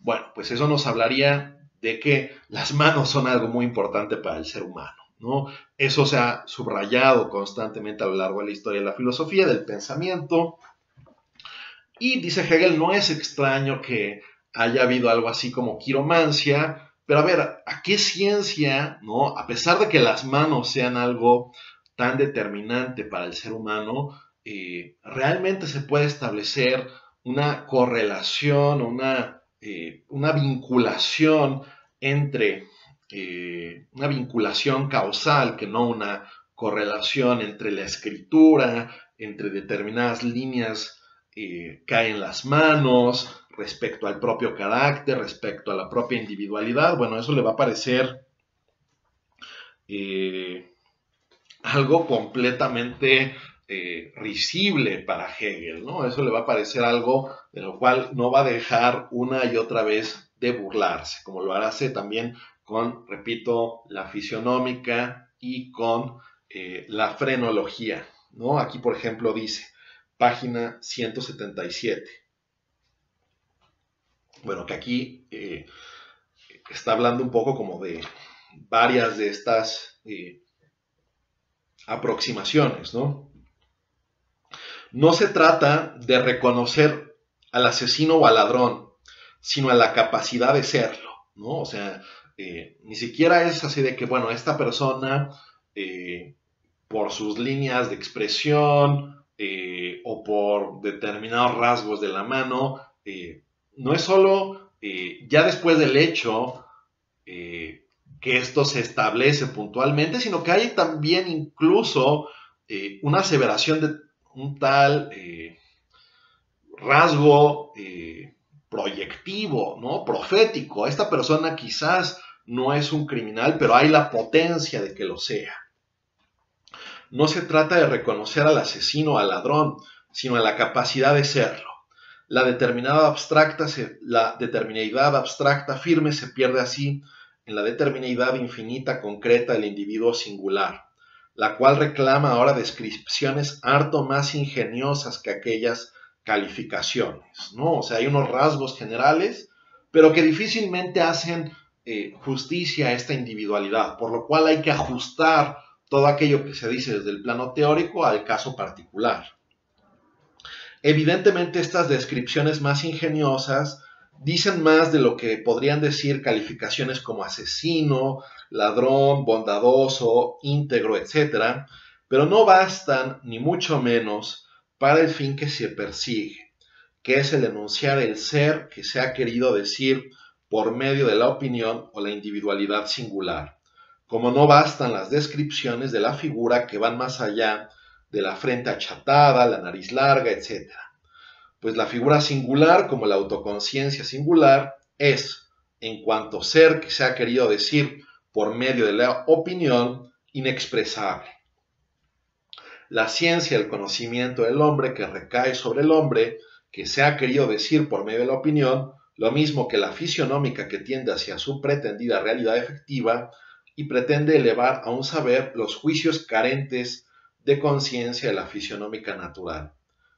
bueno, pues eso nos hablaría de que las manos son algo muy importante para el ser humano, ¿no? Eso se ha subrayado constantemente a lo largo de la historia de la filosofía, del pensamiento. Y dice Hegel, no es extraño que haya habido algo así como quiromancia, pero a ver, ¿a qué ciencia, no? A pesar de que las manos sean algo tan determinante para el ser humano, realmente se puede establecer una correlación, una vinculación entre una vinculación causal, que no una correlación entre la escritura, entre determinadas líneas caen las manos, respecto al propio carácter, respecto a la propia individualidad. Bueno, eso le va a parecer algo completamente risible para Hegel, ¿no? Eso le va a parecer algo de lo cual no va a dejar una y otra vez de burlarse, como lo hace también con, repito, la fisionómica y con la frenología, ¿no? Aquí, por ejemplo, dice, página 177. Bueno, que aquí está hablando un poco como de varias de estas aproximaciones, ¿no? No se trata de reconocer al asesino o al ladrón, sino a la capacidad de serlo, ¿no? O sea, ni siquiera es así de que, bueno, esta persona, por sus líneas de expresión o por determinados rasgos de la mano, no es solo ya después del hecho que esto se establece puntualmente, sino que hay también incluso una aseveración de un tal rasgo proyectivo, ¿no? Profético. Esta persona quizás no es un criminal, pero hay la potencia de que lo sea. No se trata de reconocer al asesino o al ladrón, sino a la capacidad de serlo. La determinidad abstracta firme se pierde así en la determinidad infinita concreta del individuo singular, la cual reclama ahora descripciones harto más ingeniosas que aquellas calificaciones, ¿no? O sea, hay unos rasgos generales, pero que difícilmente hacen justicia a esta individualidad, por lo cual hay que ajustar todo aquello que se dice desde el plano teórico al caso particular. Evidentemente, estas descripciones más ingeniosas dicen más de lo que podrían decir calificaciones como asesino, ladrón, bondadoso, íntegro, etc., pero no bastan, ni mucho menos, para el fin que se persigue, que es el enunciar el ser que se ha querido decir por medio de la opinión o la individualidad singular, como no bastan las descripciones de la figura que van más allá de la frente achatada, la nariz larga, etc. Pues la figura singular, como la autoconciencia singular, es, en cuanto ser que se ha querido decir por medio de la opinión, inexpresable. La ciencia, el conocimiento del hombre que recae sobre el hombre, que se ha querido decir por medio de la opinión, lo mismo que la fisionómica que tiende hacia su pretendida realidad efectiva y pretende elevar a un saber los juicios carentes de conciencia de la fisionómica natural.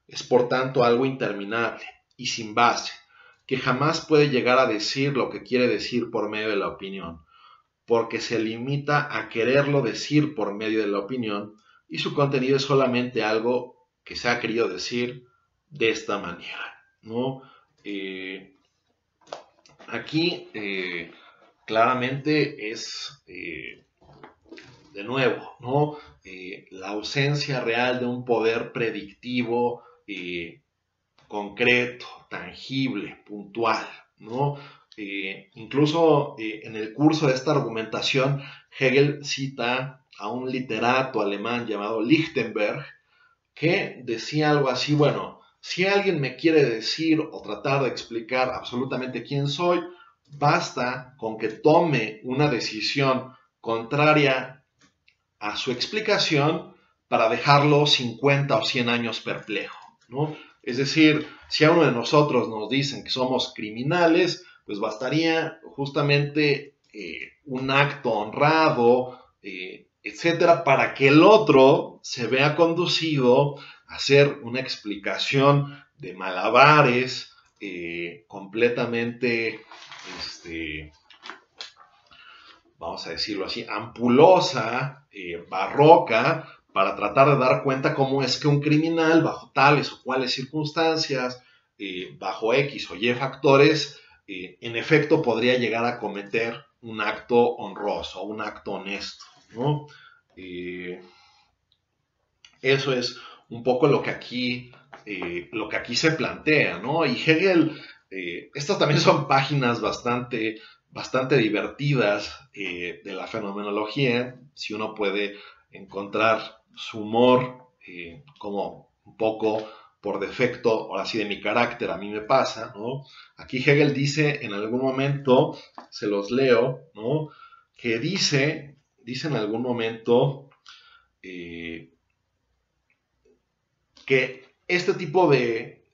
Es por tanto algo interminable y sin base, que jamás puede llegar a decir lo que quiere decir por medio de la opinión, porque se limita a quererlo decir por medio de la opinión y su contenido es solamente algo que se ha querido decir de esta manera, ¿no? Aquí claramente es, de nuevo, ¿no? La ausencia real de un poder predictivo, concreto, tangible, puntual, ¿no? Incluso en el curso de esta argumentación, Hegel cita a un literato alemán llamado Lichtenberg, que decía algo así, bueno, si alguien me quiere decir o tratar de explicar absolutamente quién soy, basta con que tome una decisión contraria a su explicación para dejarlo 50 o 100 años perplejo, ¿no? Es decir, si a uno de nosotros nos dicen que somos criminales, pues bastaría justamente un acto honrado, etcétera, para que el otro se vea conducido a hacer una explicación de malabares completamente, vamos a decirlo así, ampulosa, barroca, para tratar de dar cuenta cómo es que un criminal, bajo tales o cuales circunstancias, bajo X o Y factores, en efecto podría llegar a cometer un acto honroso, un acto honesto, ¿no? Eso es un poco lo que aquí se plantea, ¿no? Y Hegel, estas también son páginas bastante divertidas de la fenomenología, si uno puede encontrar su humor como un poco por defecto, ahora sí de mi carácter, a mí me pasa, ¿no? Aquí Hegel dice en algún momento, se los leo, ¿no? Que dice en algún momento que este tipo de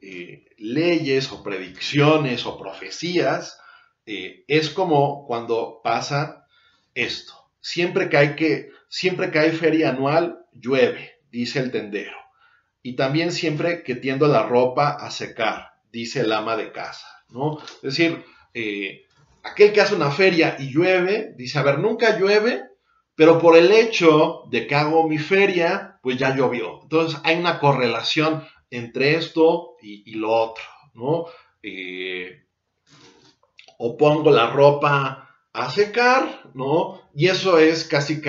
leyes o predicciones o profecías es como cuando pasa esto. Siempre que hay feria anual, llueve, dice el tendero. Y también siempre que tiendo la ropa a secar, dice el ama de casa, ¿no? Es decir, aquel que hace una feria y llueve, dice, a ver, nunca llueve, pero por el hecho de que hago mi feria, pues ya llovió. Entonces hay una correlación entre esto y lo otro, ¿no? O pongo la ropa a secar, ¿no? Y eso es casi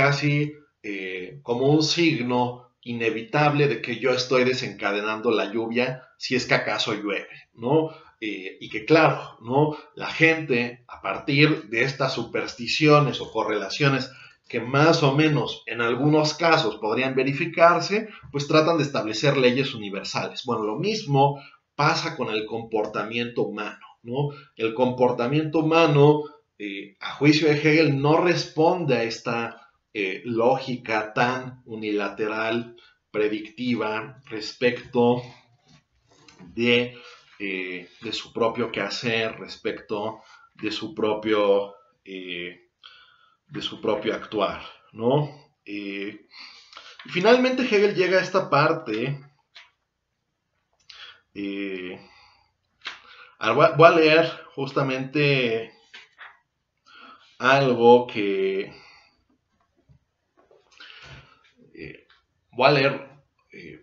como un signo inevitable de que yo estoy desencadenando la lluvia si es que acaso llueve, ¿no? Y que claro, ¿no? La gente, a partir de estas supersticiones o correlaciones que más o menos en algunos casos podrían verificarse, pues tratan de establecer leyes universales. Bueno, lo mismo pasa con el comportamiento humano, ¿no? El comportamiento humano, a juicio de Hegel, no responde a esta lógica tan unilateral, predictiva, respecto de su propio quehacer, respecto de su propio actuar, ¿no? Y finalmente Hegel llega a esta parte. Voy a leer justamente algo que voy a leer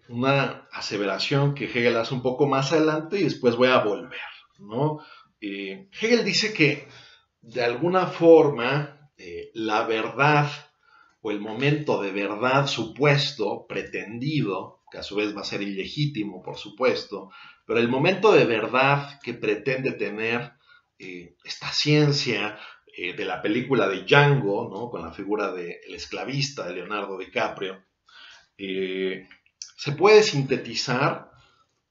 una aseveración que Hegel hace un poco más adelante y después voy a volver, ¿no? Hegel dice que de alguna forma la verdad o el momento de verdad supuesto, pretendido, que a su vez va a ser ilegítimo, por supuesto, pero el momento de verdad que pretende tener esta ciencia de la película de Django, ¿no? Con la figura del esclavista de Leonardo DiCaprio, se puede sintetizar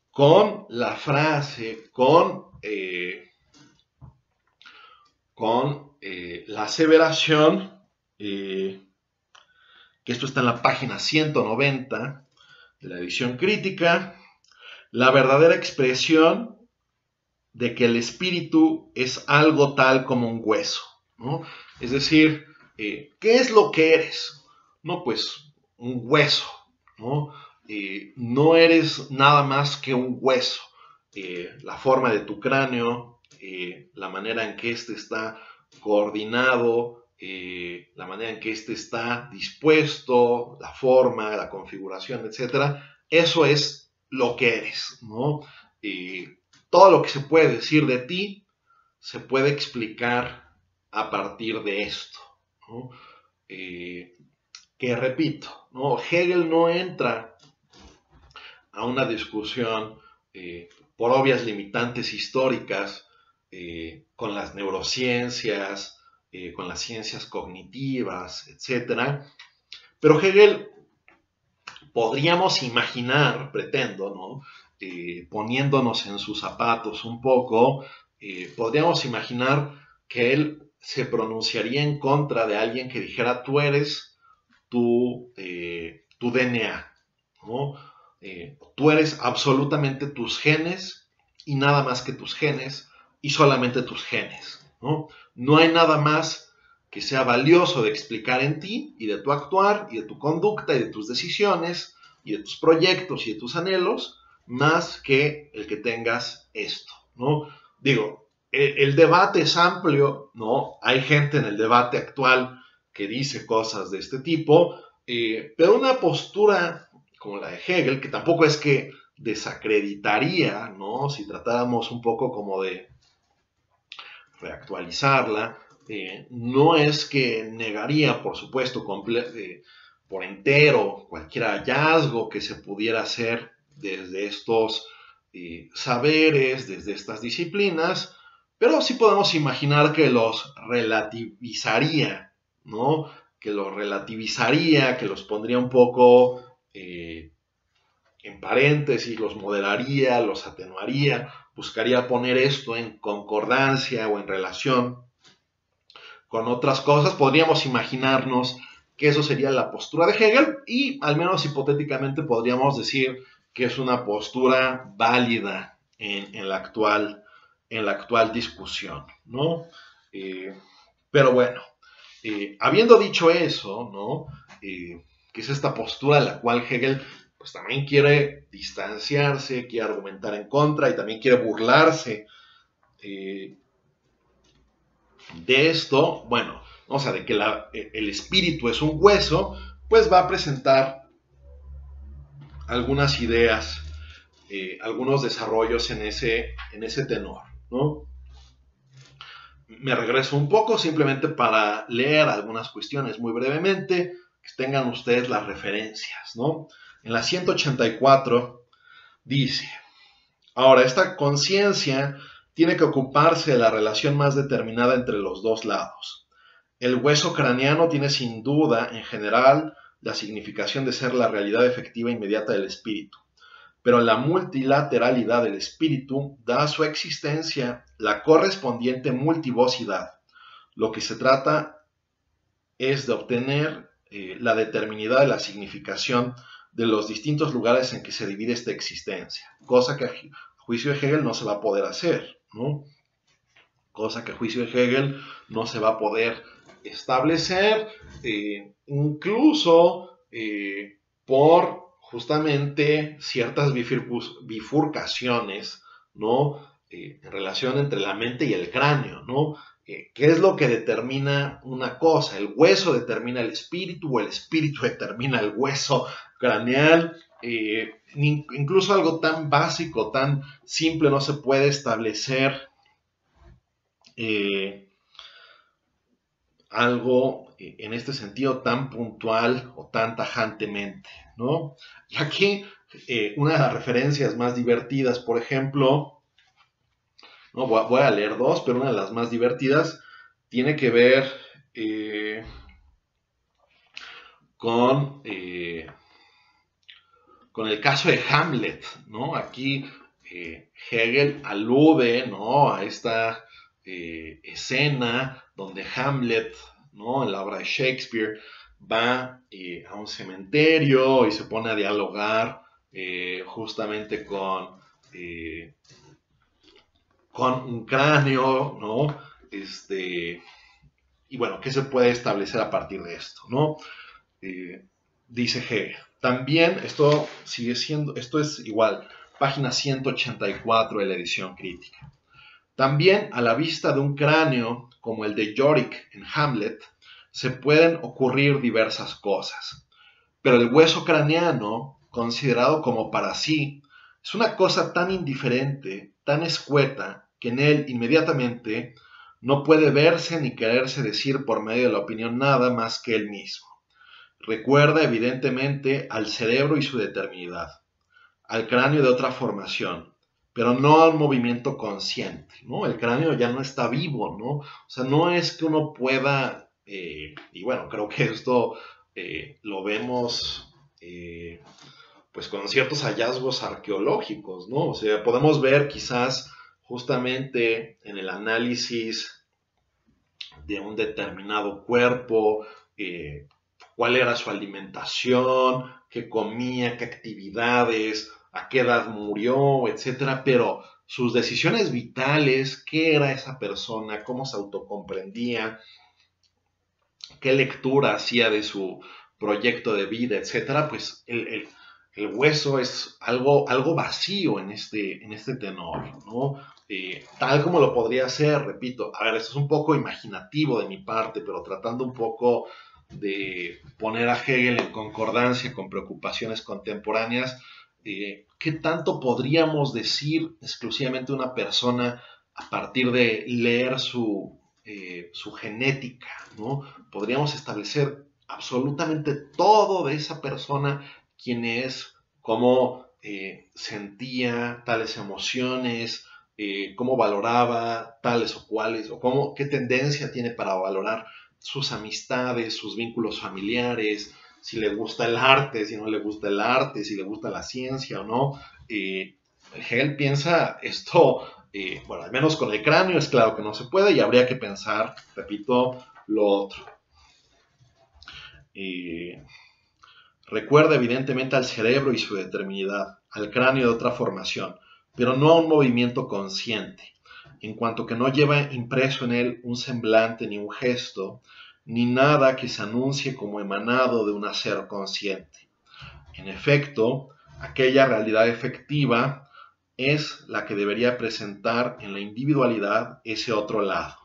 con la frase, con la aseveración, que esto está en la página 190 de la edición crítica, la verdadera expresión de que el espíritu es algo tal como un hueso, ¿no? Es decir, ¿qué es lo que eres? No, pues un hueso, ¿no? No eres nada más que un hueso. La forma de tu cráneo, la manera en que éste está coordinado, la manera en que éste está dispuesto, la forma, la configuración, etcétera, eso es lo que eres, ¿no? Todo lo que se puede decir de ti se puede explicar a partir de esto, ¿no? Que repito, ¿no? Hegel no entra a una discusión por obvias limitantes históricas con las neurociencias, con las ciencias cognitivas, etc. Pero Hegel podríamos imaginar, pretendo, ¿no? Poniéndonos en sus zapatos un poco, podríamos imaginar que él se pronunciaría en contra de alguien que dijera tú eres tu DNA, ¿no? Tú eres absolutamente tus genes y nada más que tus genes y solamente tus genes, ¿no? No hay nada más que sea valioso de explicar en ti y de tu actuar y de tu conducta y de tus decisiones y de tus proyectos y de tus anhelos más que el que tengas esto, ¿no? Digo, el debate es amplio, ¿no? Hay gente en el debate actual que dice cosas de este tipo, pero una postura como la de Hegel, que tampoco es que desacreditaría, ¿no? Si tratáramos un poco como de reactualizarla, no es que negaría, por supuesto, por entero cualquier hallazgo que se pudiera hacer desde estos saberes, desde estas disciplinas, pero sí podemos imaginar que los relativizaría, ¿no? Que los relativizaría, que los pondría un poco en paréntesis, los moderaría, los atenuaría, buscaría poner esto en concordancia o en relación con otras cosas. Podríamos imaginarnos que eso sería la postura de Hegel y al menos hipotéticamente podríamos decir que es una postura válida en la actual discusión, ¿no? Pero bueno, habiendo dicho eso, ¿no? Que es esta postura de la cual Hegel pues también quiere distanciarse, quiere argumentar en contra y también quiere burlarse de esto, bueno, o sea, de que el espíritu es un hueso, pues va a presentar algunas ideas, algunos desarrollos en ese tenor, ¿no? Me regreso un poco simplemente para leer algunas cuestiones muy brevemente, que tengan ustedes las referencias, ¿no? En la 184 dice, ahora, esta conciencia tiene que ocuparse de la relación más determinada entre los dos lados. El hueso craneano tiene sin duda, en general, la significación de ser la realidad efectiva inmediata del espíritu, pero la multilateralidad del espíritu da a su existencia la correspondiente multivocidad. Lo que se trata es de obtener la determinidad de la significación de los distintos lugares en que se divide esta existencia, cosa que a juicio de Hegel no se va a poder hacer, ¿no? Cosa que a juicio de Hegel no se va a poder establecer, incluso por justamente ciertas bifurcaciones, ¿no? En relación entre la mente y el cráneo, ¿no? ¿Qué es lo que determina una cosa? ¿El hueso determina el espíritu o el espíritu determina el hueso craneal? Incluso algo tan básico, tan simple no se puede establecer algo en este sentido tan puntual o tan tajantemente, ¿no? Y aquí una de las referencias más divertidas, por ejemplo, no voy a leer dos, pero una de las más divertidas tiene que ver con, con el caso de Hamlet, ¿no? Aquí Hegel alude, ¿no?, a esta escena donde Hamlet, ¿no?, en la obra de Shakespeare, va a un cementerio y se pone a dialogar justamente con un cráneo, ¿no? Y bueno, ¿qué se puede establecer a partir de esto, ¿no? Dice Hegel. También esto sigue siendo, esto es igual, página 184 de la edición crítica. También a la vista de un cráneo como el de Yorick en Hamlet, se pueden ocurrir diversas cosas. Pero el hueso craneano, considerado como para sí, es una cosa tan indiferente, tan escueta, que en él inmediatamente no puede verse ni quererse decir por medio de la opinión nada más que él mismo. Recuerda evidentemente al cerebro y su determinidad, al cráneo de otra formación, pero no a un movimiento consciente, ¿no? El cráneo ya no está vivo, ¿no? O sea, no es que uno pueda, y bueno, creo que esto lo vemos pues con ciertos hallazgos arqueológicos, ¿no? O sea, podemos ver quizás justamente en el análisis de un determinado cuerpo, cuál era su alimentación, qué comía, qué actividades, a qué edad murió, etcétera, pero sus decisiones vitales, qué era esa persona, cómo se autocomprendía, qué lectura hacía de su proyecto de vida, etcétera, pues el hueso es algo vacío en este tenor, ¿no? Tal como lo podría ser, repito, a ver, esto es un poco imaginativo de mi parte, pero tratando un poco de poner a Hegel en concordancia con preocupaciones contemporáneas, ¿qué tanto podríamos decir exclusivamente de una persona a partir de leer su genética, ¿no? Podríamos establecer absolutamente todo de esa persona, quién es, cómo sentía tales emociones, cómo valoraba tales o cuales, o qué tendencia tiene para valorar sus amistades, sus vínculos familiares, si le gusta el arte, si no le gusta el arte, si le gusta la ciencia o no. Hegel piensa esto, bueno, al menos con el cráneo es claro que no se puede y habría que pensar, repito, lo otro. Recuerda evidentemente al cerebro y su determinidad, al cráneo de otra formación, pero no a un movimiento consciente, en cuanto que no lleva impreso en él un semblante ni un gesto, ni nada que se anuncie como emanado de un hacer consciente. En efecto, aquella realidad efectiva es la que debería presentar en la individualidad ese otro lado.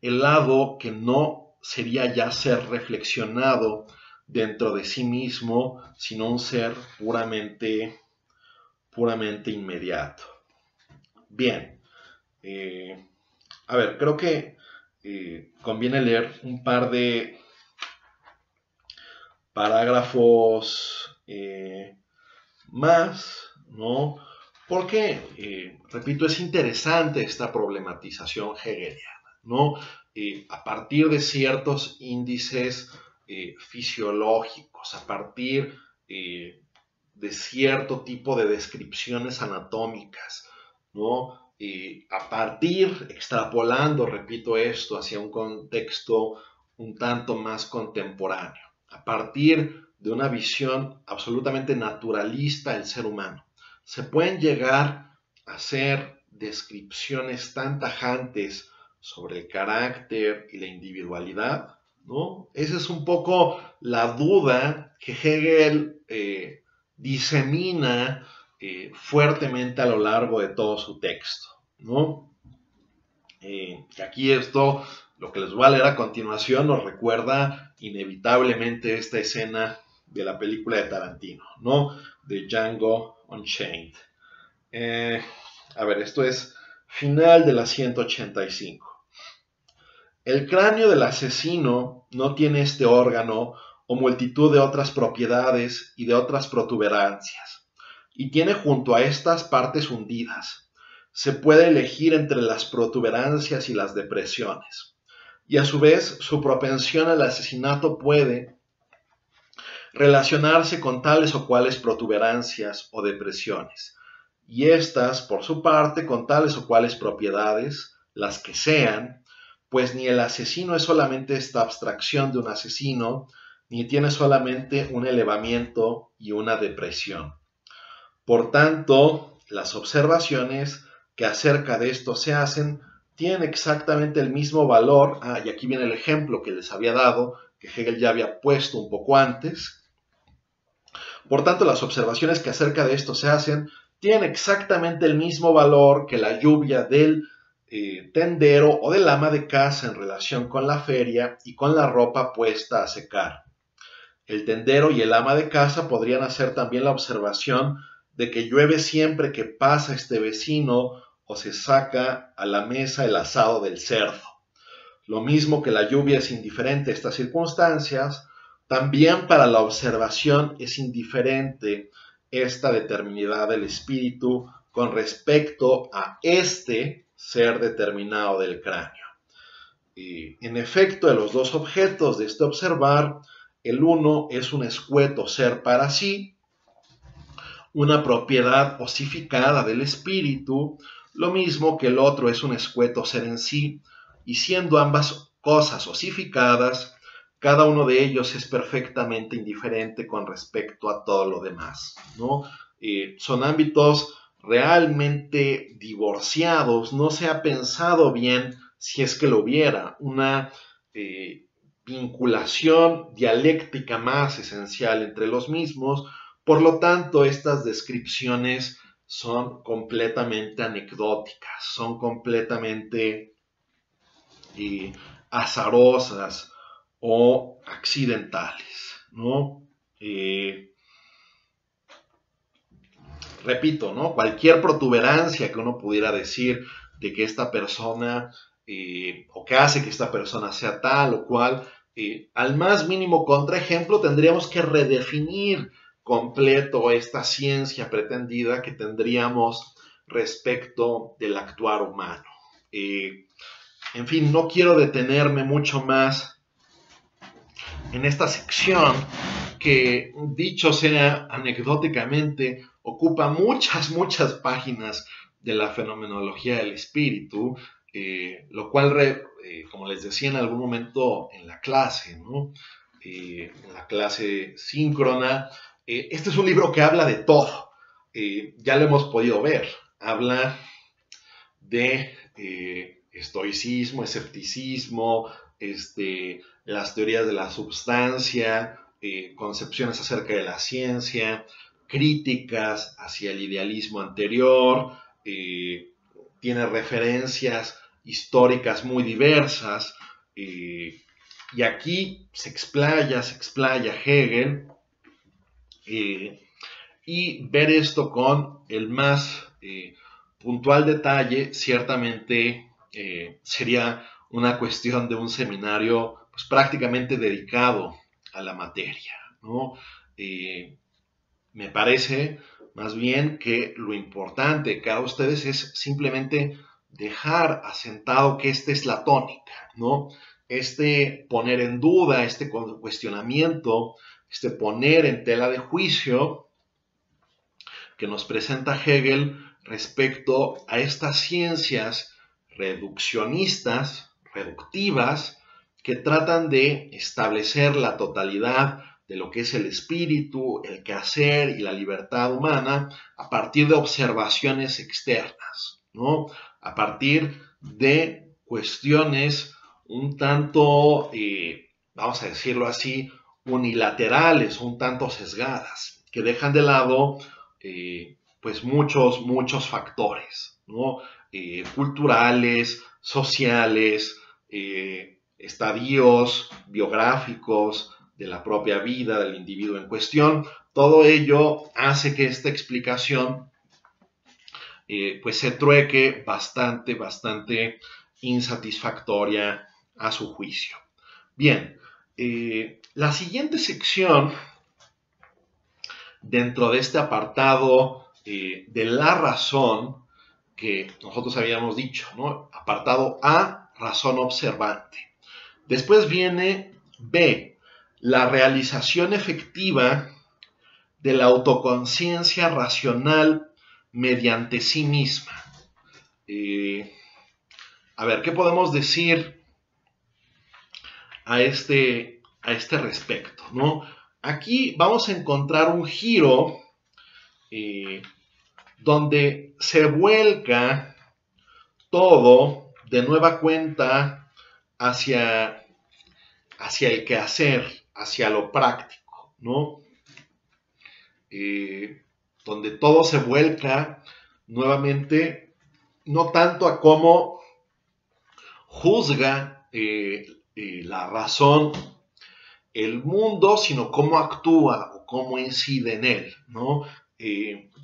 El lado que no sería ya ser reflexionado dentro de sí mismo, sino un ser puramente inmediato. Bien, a ver, creo que conviene leer un par de parágrafos más, ¿no? Porque, repito, es interesante esta problematización hegeliana, ¿no? A partir de ciertos índices fisiológicos, a partir de cierto tipo de descripciones anatómicas, ¿no? A partir, extrapolando, repito esto, hacia un contexto un tanto más contemporáneo, a partir de una visión absolutamente naturalista del ser humano, se pueden llegar a hacer descripciones tan tajantes sobre el carácter y la individualidad, ¿no? Esa es un poco la duda que Hegel disemina fuertemente a lo largo de todo su texto, ¿no? Aquí esto, lo que les voy a leer a continuación, nos recuerda inevitablemente esta escena de la película de Tarantino, ¿no? De Django Unchained. A ver, esto es final de la 185. El cráneo del asesino no tiene este órgano o multitud de otras propiedades y de otras protuberancias, y tiene junto a estas partes hundidas. Se puede elegir entre las protuberancias y las depresiones, y a su vez su propensión al asesinato puede relacionarse con tales o cuales protuberancias o depresiones, y éstas, por su parte, con tales o cuales propiedades, las que sean, pues ni el asesino es solamente esta abstracción de un asesino, ni tiene solamente un elevamiento y una depresión. Por tanto, las observaciones que acerca de esto se hacen tienen exactamente el mismo valor. Y aquí viene el ejemplo que les había dado, que Hegel ya había puesto un poco antes. Por tanto, las observaciones que acerca de esto se hacen tienen exactamente el mismo valor que la lluvia del tendero o del ama de casa en relación con la feria y con la ropa puesta a secar. El tendero y el ama de casa podrían hacer también la observación de que llueve siempre que pasa este vecino o se saca a la mesa el asado del cerdo. Lo mismo que la lluvia es indiferente a estas circunstancias, también para la observación es indiferente esta determinidad del espíritu con respecto a este ser determinado del cráneo. Y en efecto, de los dos objetos de este observar, el uno es un escueto ser para sí, una propiedad osificada del espíritu, lo mismo que el otro es un escueto ser en sí, y siendo ambas cosas osificadas, cada uno de ellos es perfectamente indiferente con respecto a todo lo demás, ¿no? Son ámbitos realmente divorciados, no se ha pensado bien, si es que lo hubiera, una vinculación dialéctica más esencial entre los mismos. Por lo tanto, estas descripciones son completamente anecdóticas, son completamente azarosas o accidentales, ¿no? Repito, ¿no? Cualquier protuberancia que uno pudiera decir de que esta persona o que hace que esta persona sea tal o cual, al más mínimo contraejemplo tendríamos que redefinir completo esta ciencia pretendida que tendríamos respecto del actuar humano. En fin, no quiero detenerme mucho más en esta sección que, dicho sea anecdóticamente, ocupa muchas páginas de la fenomenología del espíritu, lo cual, como les decía en algún momento en la clase, ¿no? En la clase síncrona, este es un libro que habla de todo, ya lo hemos podido ver, habla de estoicismo, escepticismo, las teorías de la substancia, concepciones acerca de la ciencia, críticas hacia el idealismo anterior, tiene referencias históricas muy diversas, y aquí se explaya Hegel, y ver esto con el más puntual detalle ciertamente sería una cuestión de un seminario pues, prácticamente dedicado a la materia, ¿no? Me parece más bien que lo importante de cada ustedes es simplemente dejar asentado que esta es la tónica, ¿no? Poner en duda, cuestionamiento, poner en tela de juicio que nos presenta Hegel respecto a estas ciencias reduccionistas, reductivas, que tratan de establecer la totalidad de lo que es el espíritu, el quehacer y la libertad humana a partir de observaciones externas, ¿no? A partir de cuestiones un tanto, vamos a decirlo así, unilaterales, un tanto sesgadas, que dejan de lado pues muchos factores, ¿no? Culturales, sociales, estadios biográficos de la propia vida del individuo en cuestión. Todo ello hace que esta explicación pues se trueque bastante insatisfactoria a su juicio. Bien, la siguiente sección dentro de este apartado de la razón que nosotros habíamos dicho, ¿no? Apartado A, razón observante. Después viene B, la realización efectiva de la autoconciencia racional mediante sí misma. A ver, ¿qué podemos decir a este respecto, ¿no? Aquí vamos a encontrar un giro donde se vuelca todo de nueva cuenta hacia el quehacer, hacia lo práctico, ¿no? Donde todo se vuelca nuevamente, no tanto a cómo juzga la razón el mundo, sino cómo actúa o cómo incide en él, ¿no?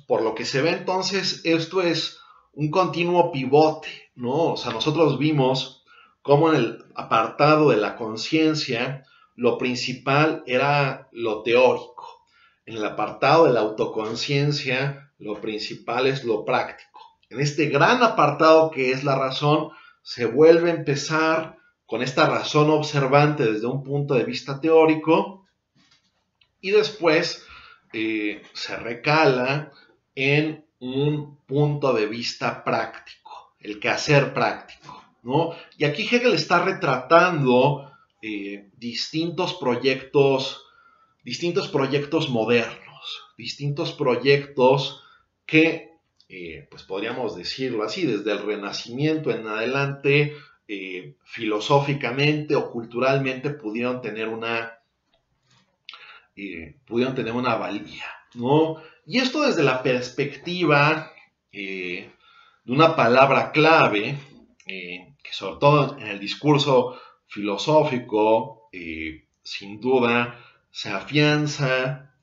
Por lo que se ve entonces, esto es un continuo pivote, ¿no? O sea, nosotros vimos cómo en el apartado de la conciencia lo principal era lo teórico. En el apartado de la autoconciencia lo principal es lo práctico. En este gran apartado que es la razón, se vuelve a empezar con esta razón observante desde un punto de vista teórico y después se recala en un punto de vista práctico, el quehacer práctico, ¿no? Y aquí Hegel está retratando distintos proyectos modernos, distintos proyectos que, pues podríamos decirlo así, desde el Renacimiento en adelante, filosóficamente o culturalmente pudieron tener una valía, ¿no? Y esto desde la perspectiva de una palabra clave, que sobre todo en el discurso filosófico, sin duda, se afianza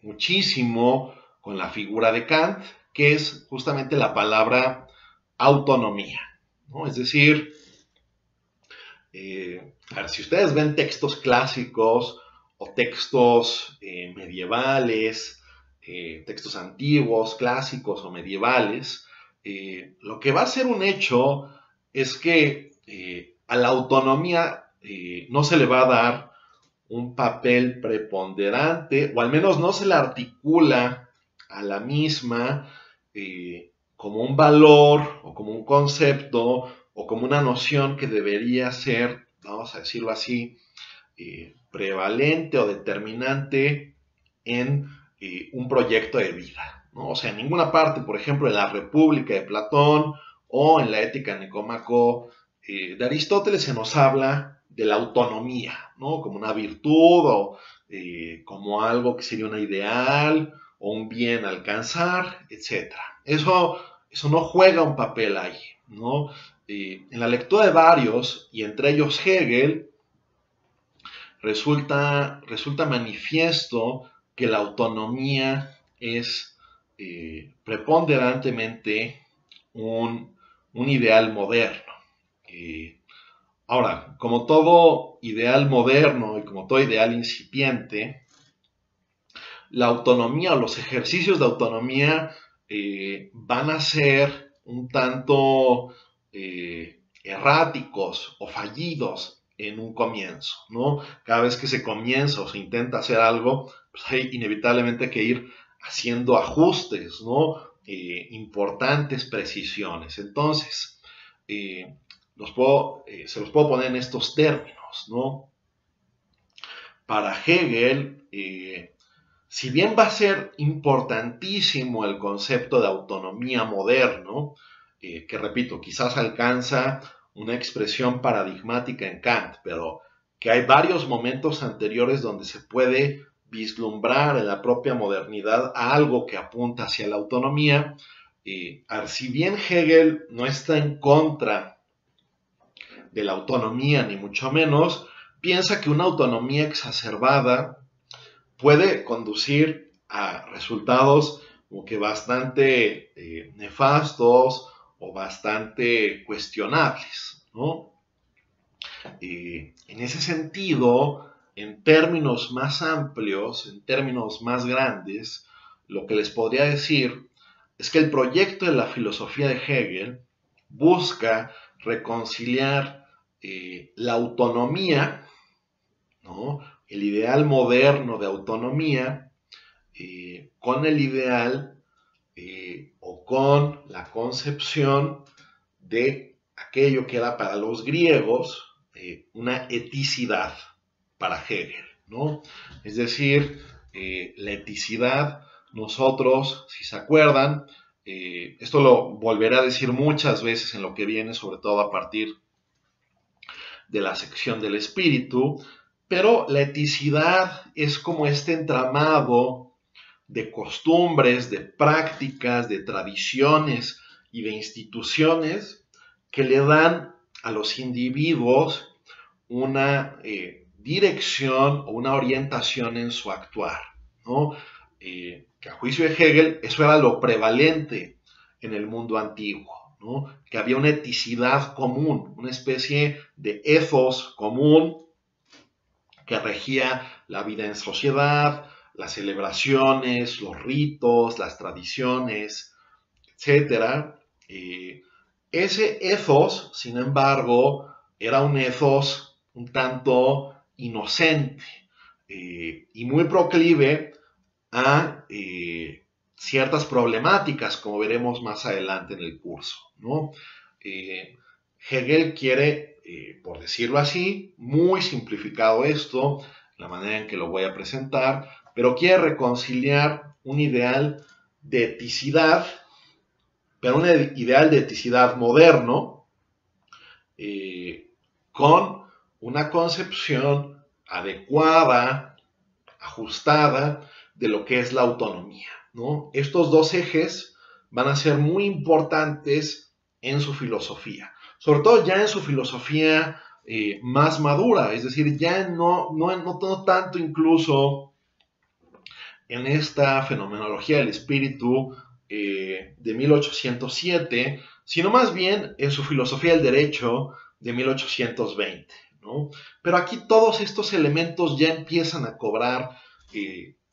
muchísimo con la figura de Kant, que es justamente la palabra autonomía, ¿no? Es decir, a ver, si ustedes ven textos clásicos o textos medievales, textos antiguos, clásicos o medievales, lo que va a ser un hecho es que a la autonomía no se le va a dar un papel preponderante, o al menos no se le articula a la misma como un valor o como un concepto o como una noción que debería ser, vamos a decirlo así, prevalente o determinante en un proyecto de vida, ¿no? O sea, en ninguna parte, por ejemplo, en la República de Platón o en la Ética de Nicómaco de Aristóteles se nos habla de la autonomía, ¿no? Como una virtud o como algo que sería una ideal o un bien a alcanzar, etc. Eso no juega un papel ahí, ¿no? En la lectura de varios, y entre ellos Hegel, resulta manifiesto que la autonomía es preponderantemente un ideal moderno. Ahora, como todo ideal moderno y como todo ideal incipiente, la autonomía o los ejercicios de autonomía van a ser un tanto erráticos o fallidos en un comienzo, ¿no? Cada vez que se comienza o se intenta hacer algo, pues hay inevitablemente que ir haciendo ajustes, ¿no? Importantes precisiones. Entonces, se los puedo poner en estos términos, ¿no? Para Hegel, si bien va a ser importantísimo el concepto de autonomía moderno, que repito, quizás alcanza una expresión paradigmática en Kant, pero que hay varios momentos anteriores donde se puede vislumbrar en la propia modernidad a algo que apunta hacia la autonomía. Si bien Hegel no está en contra de la autonomía, ni mucho menos, piensa que una autonomía exacerbada puede conducir a resultados como que bastante nefastos o bastante cuestionables, ¿no? En ese sentido, en términos más amplios, en términos más grandes, lo que les podría decir es que el proyecto de la filosofía de Hegel busca reconciliar la autonomía, ¿no? El ideal moderno de autonomía, con el ideal o con la concepción de aquello que era para los griegos una eticidad para Hegel, ¿no? Es decir, la eticidad, nosotros, si se acuerdan, esto lo volveré a decir muchas veces en lo que viene, sobre todo a partir de la sección del espíritu, pero la eticidad es como este entramado de costumbres, de prácticas, de tradiciones y de instituciones que le dan a los individuos una dirección o una orientación en su actuar, ¿no? Que a juicio de Hegel eso era lo prevalente en el mundo antiguo, ¿no? Que había una eticidad común, una especie de ethos común que regía la vida en sociedad, las celebraciones, los ritos, las tradiciones, etc. Ese ethos, sin embargo, era un ethos un tanto inocente y muy proclive a ciertas problemáticas, como veremos más adelante en el curso, ¿no? Hegel quiere, por decirlo así, muy simplificado esto, la manera en que lo voy a presentar, pero quiere reconciliar un ideal de eticidad, pero un ideal de eticidad moderno, con una concepción adecuada, ajustada de lo que es la autonomía, ¿no? Estos dos ejes van a ser muy importantes en su filosofía, sobre todo ya en su filosofía más madura, es decir, ya no tanto incluso en esta fenomenología del espíritu de 1807, sino más bien en su filosofía del derecho de 1820, ¿no? Pero aquí todos estos elementos ya empiezan a cobrar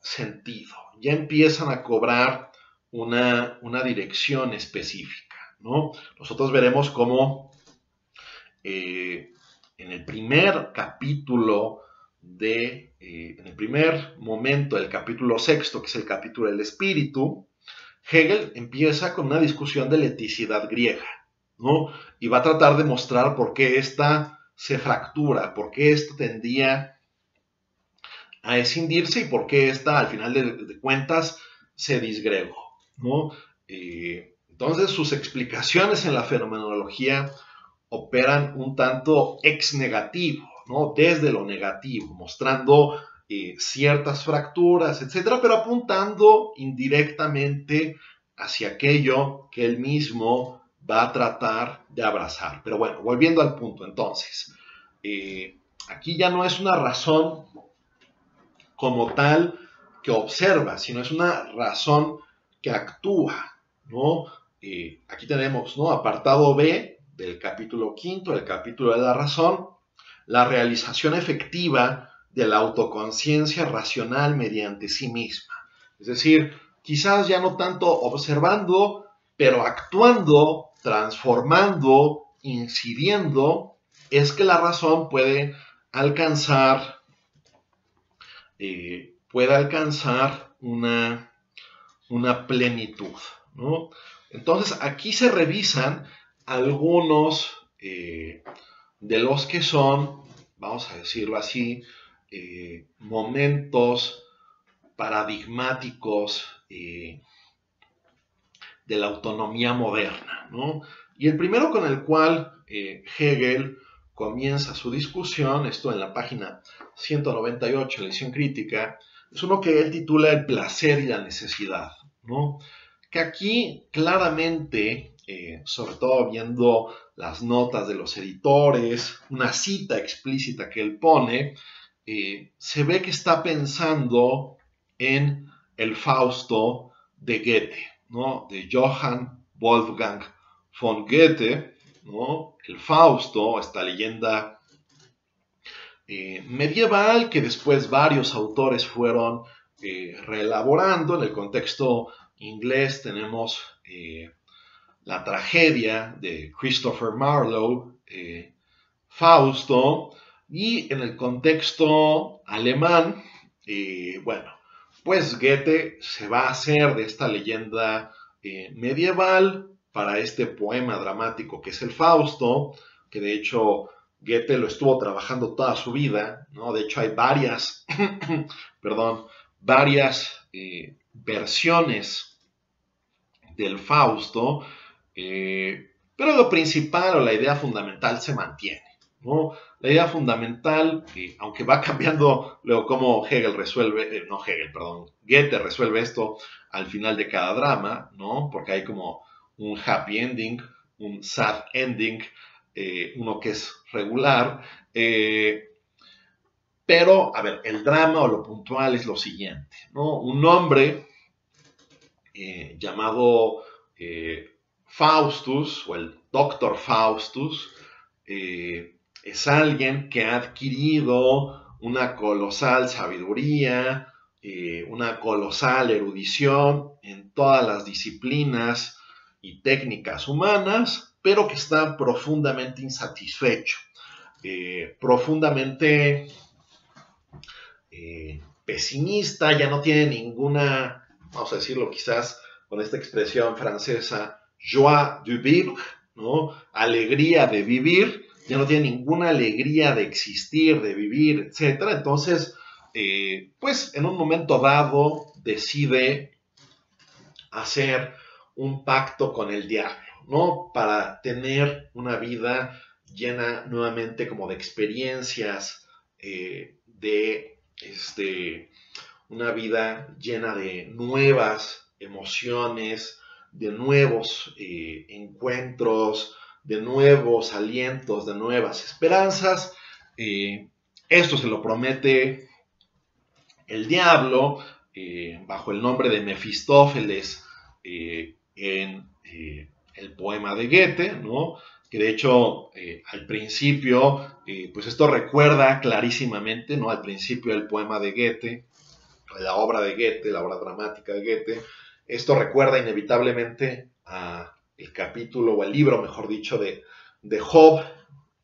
sentido, ya empiezan a cobrar una dirección específica, ¿no? Nosotros veremos cómo en el primer capítulo en el primer momento del capítulo sexto, que es el capítulo del espíritu, Hegel empieza con una discusión de la eticidad griega, ¿no? Y va a tratar de mostrar por qué esta se fractura, por qué esta tendía a escindirse y por qué esta, al final de cuentas, se disgregó, ¿no? Entonces, sus explicaciones en la fenomenología operan un tanto ex negativo, ¿no? Desde lo negativo, mostrando ciertas fracturas, etcétera, pero apuntando indirectamente hacia aquello que él mismo va a tratar de abrazar. Pero bueno, volviendo al punto, entonces, aquí ya no es una razón como tal que observa, sino es una razón que actúa, ¿no? Aquí tenemos, ¿no? Apartado B del capítulo quinto, del capítulo de la razón, la realización efectiva de la autoconciencia racional mediante sí misma. Es decir, quizás ya no tanto observando, pero actuando, transformando, incidiendo, es que la razón puede alcanzar una plenitud, ¿no? Entonces, aquí se revisan algunos de los que son, vamos a decirlo así, momentos paradigmáticos de la autonomía moderna, ¿no? Y el primero con el cual Hegel comienza su discusión, esto en la página 198 de la edición crítica, es uno que él titula El placer y la necesidad, ¿no? Que aquí claramente, sobre todo viendo las notas de los editores, una cita explícita que él pone, se ve que está pensando en el Fausto de Goethe, ¿no? De Johann Wolfgang von Goethe, ¿no? El Fausto, esta leyenda medieval que después varios autores fueron reelaborando. En el contexto inglés tenemos la tragedia de Christopher Marlowe, Fausto, y en el contexto alemán, bueno, pues Goethe se va a hacer de esta leyenda medieval para este poema dramático que es el Fausto, que de hecho Goethe lo estuvo trabajando toda su vida, ¿no? De hecho hay varias, perdón, varias versiones del Fausto, pero lo principal o la idea fundamental se mantiene, ¿no? La idea fundamental, aunque va cambiando luego cómo Hegel resuelve, no Hegel, perdón, Goethe resuelve esto al final de cada drama, ¿no? Porque hay como un happy ending, un sad ending, uno que es regular, pero, a ver, el drama o lo puntual es lo siguiente, ¿no? Un hombre llamado Faustus, o el Doctor Faustus, es alguien que ha adquirido una colosal sabiduría, una colosal erudición en todas las disciplinas y técnicas humanas, pero que está profundamente insatisfecho, profundamente pesimista, ya no tiene ninguna, vamos a decirlo quizás con esta expresión francesa, joie de vivre, ¿no? Alegría de vivir, ya no tiene ninguna alegría de existir, de vivir, etc. Entonces, pues en un momento dado decide hacer un pacto con el diablo, ¿no? Para tener una vida llena nuevamente como de experiencias, una vida llena de nuevas emociones, de nuevos encuentros, de nuevos alientos, de nuevas esperanzas. Esto se lo promete el diablo bajo el nombre de Mefistófeles en el poema de Goethe, ¿no? Que de hecho al principio, pues esto recuerda clarísimamente, ¿no? Al principio del poema de Goethe, la obra de Goethe, la obra dramática de Goethe, esto recuerda inevitablemente a el capítulo, o el libro, mejor dicho, de Job,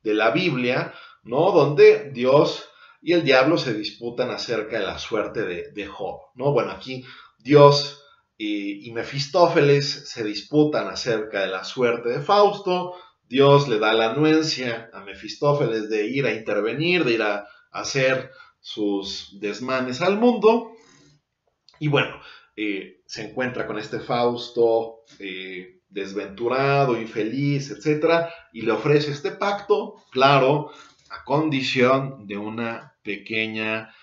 de la Biblia, ¿no? Donde Dios y el diablo se disputan acerca de la suerte de Job, ¿no? Bueno, aquí Dios y Mefistófeles se disputan acerca de la suerte de Fausto. Dios le da la anuencia a Mefistófeles de ir a intervenir, de ir a hacer sus desmanes al mundo. Y bueno, se encuentra con este Fausto desventurado, infeliz, etc. Y le ofrece este pacto, claro, a condición de una pequeña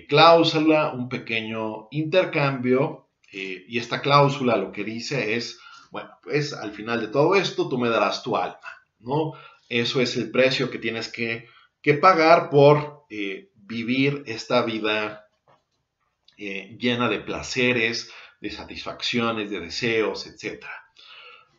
cláusula, un pequeño intercambio. Y esta cláusula lo que dice es, bueno, pues al final de todo esto tú me darás tu alma, ¿no? Eso es el precio que tienes que pagar por vivir esta vida llena de placeres, de satisfacciones, de deseos, etc.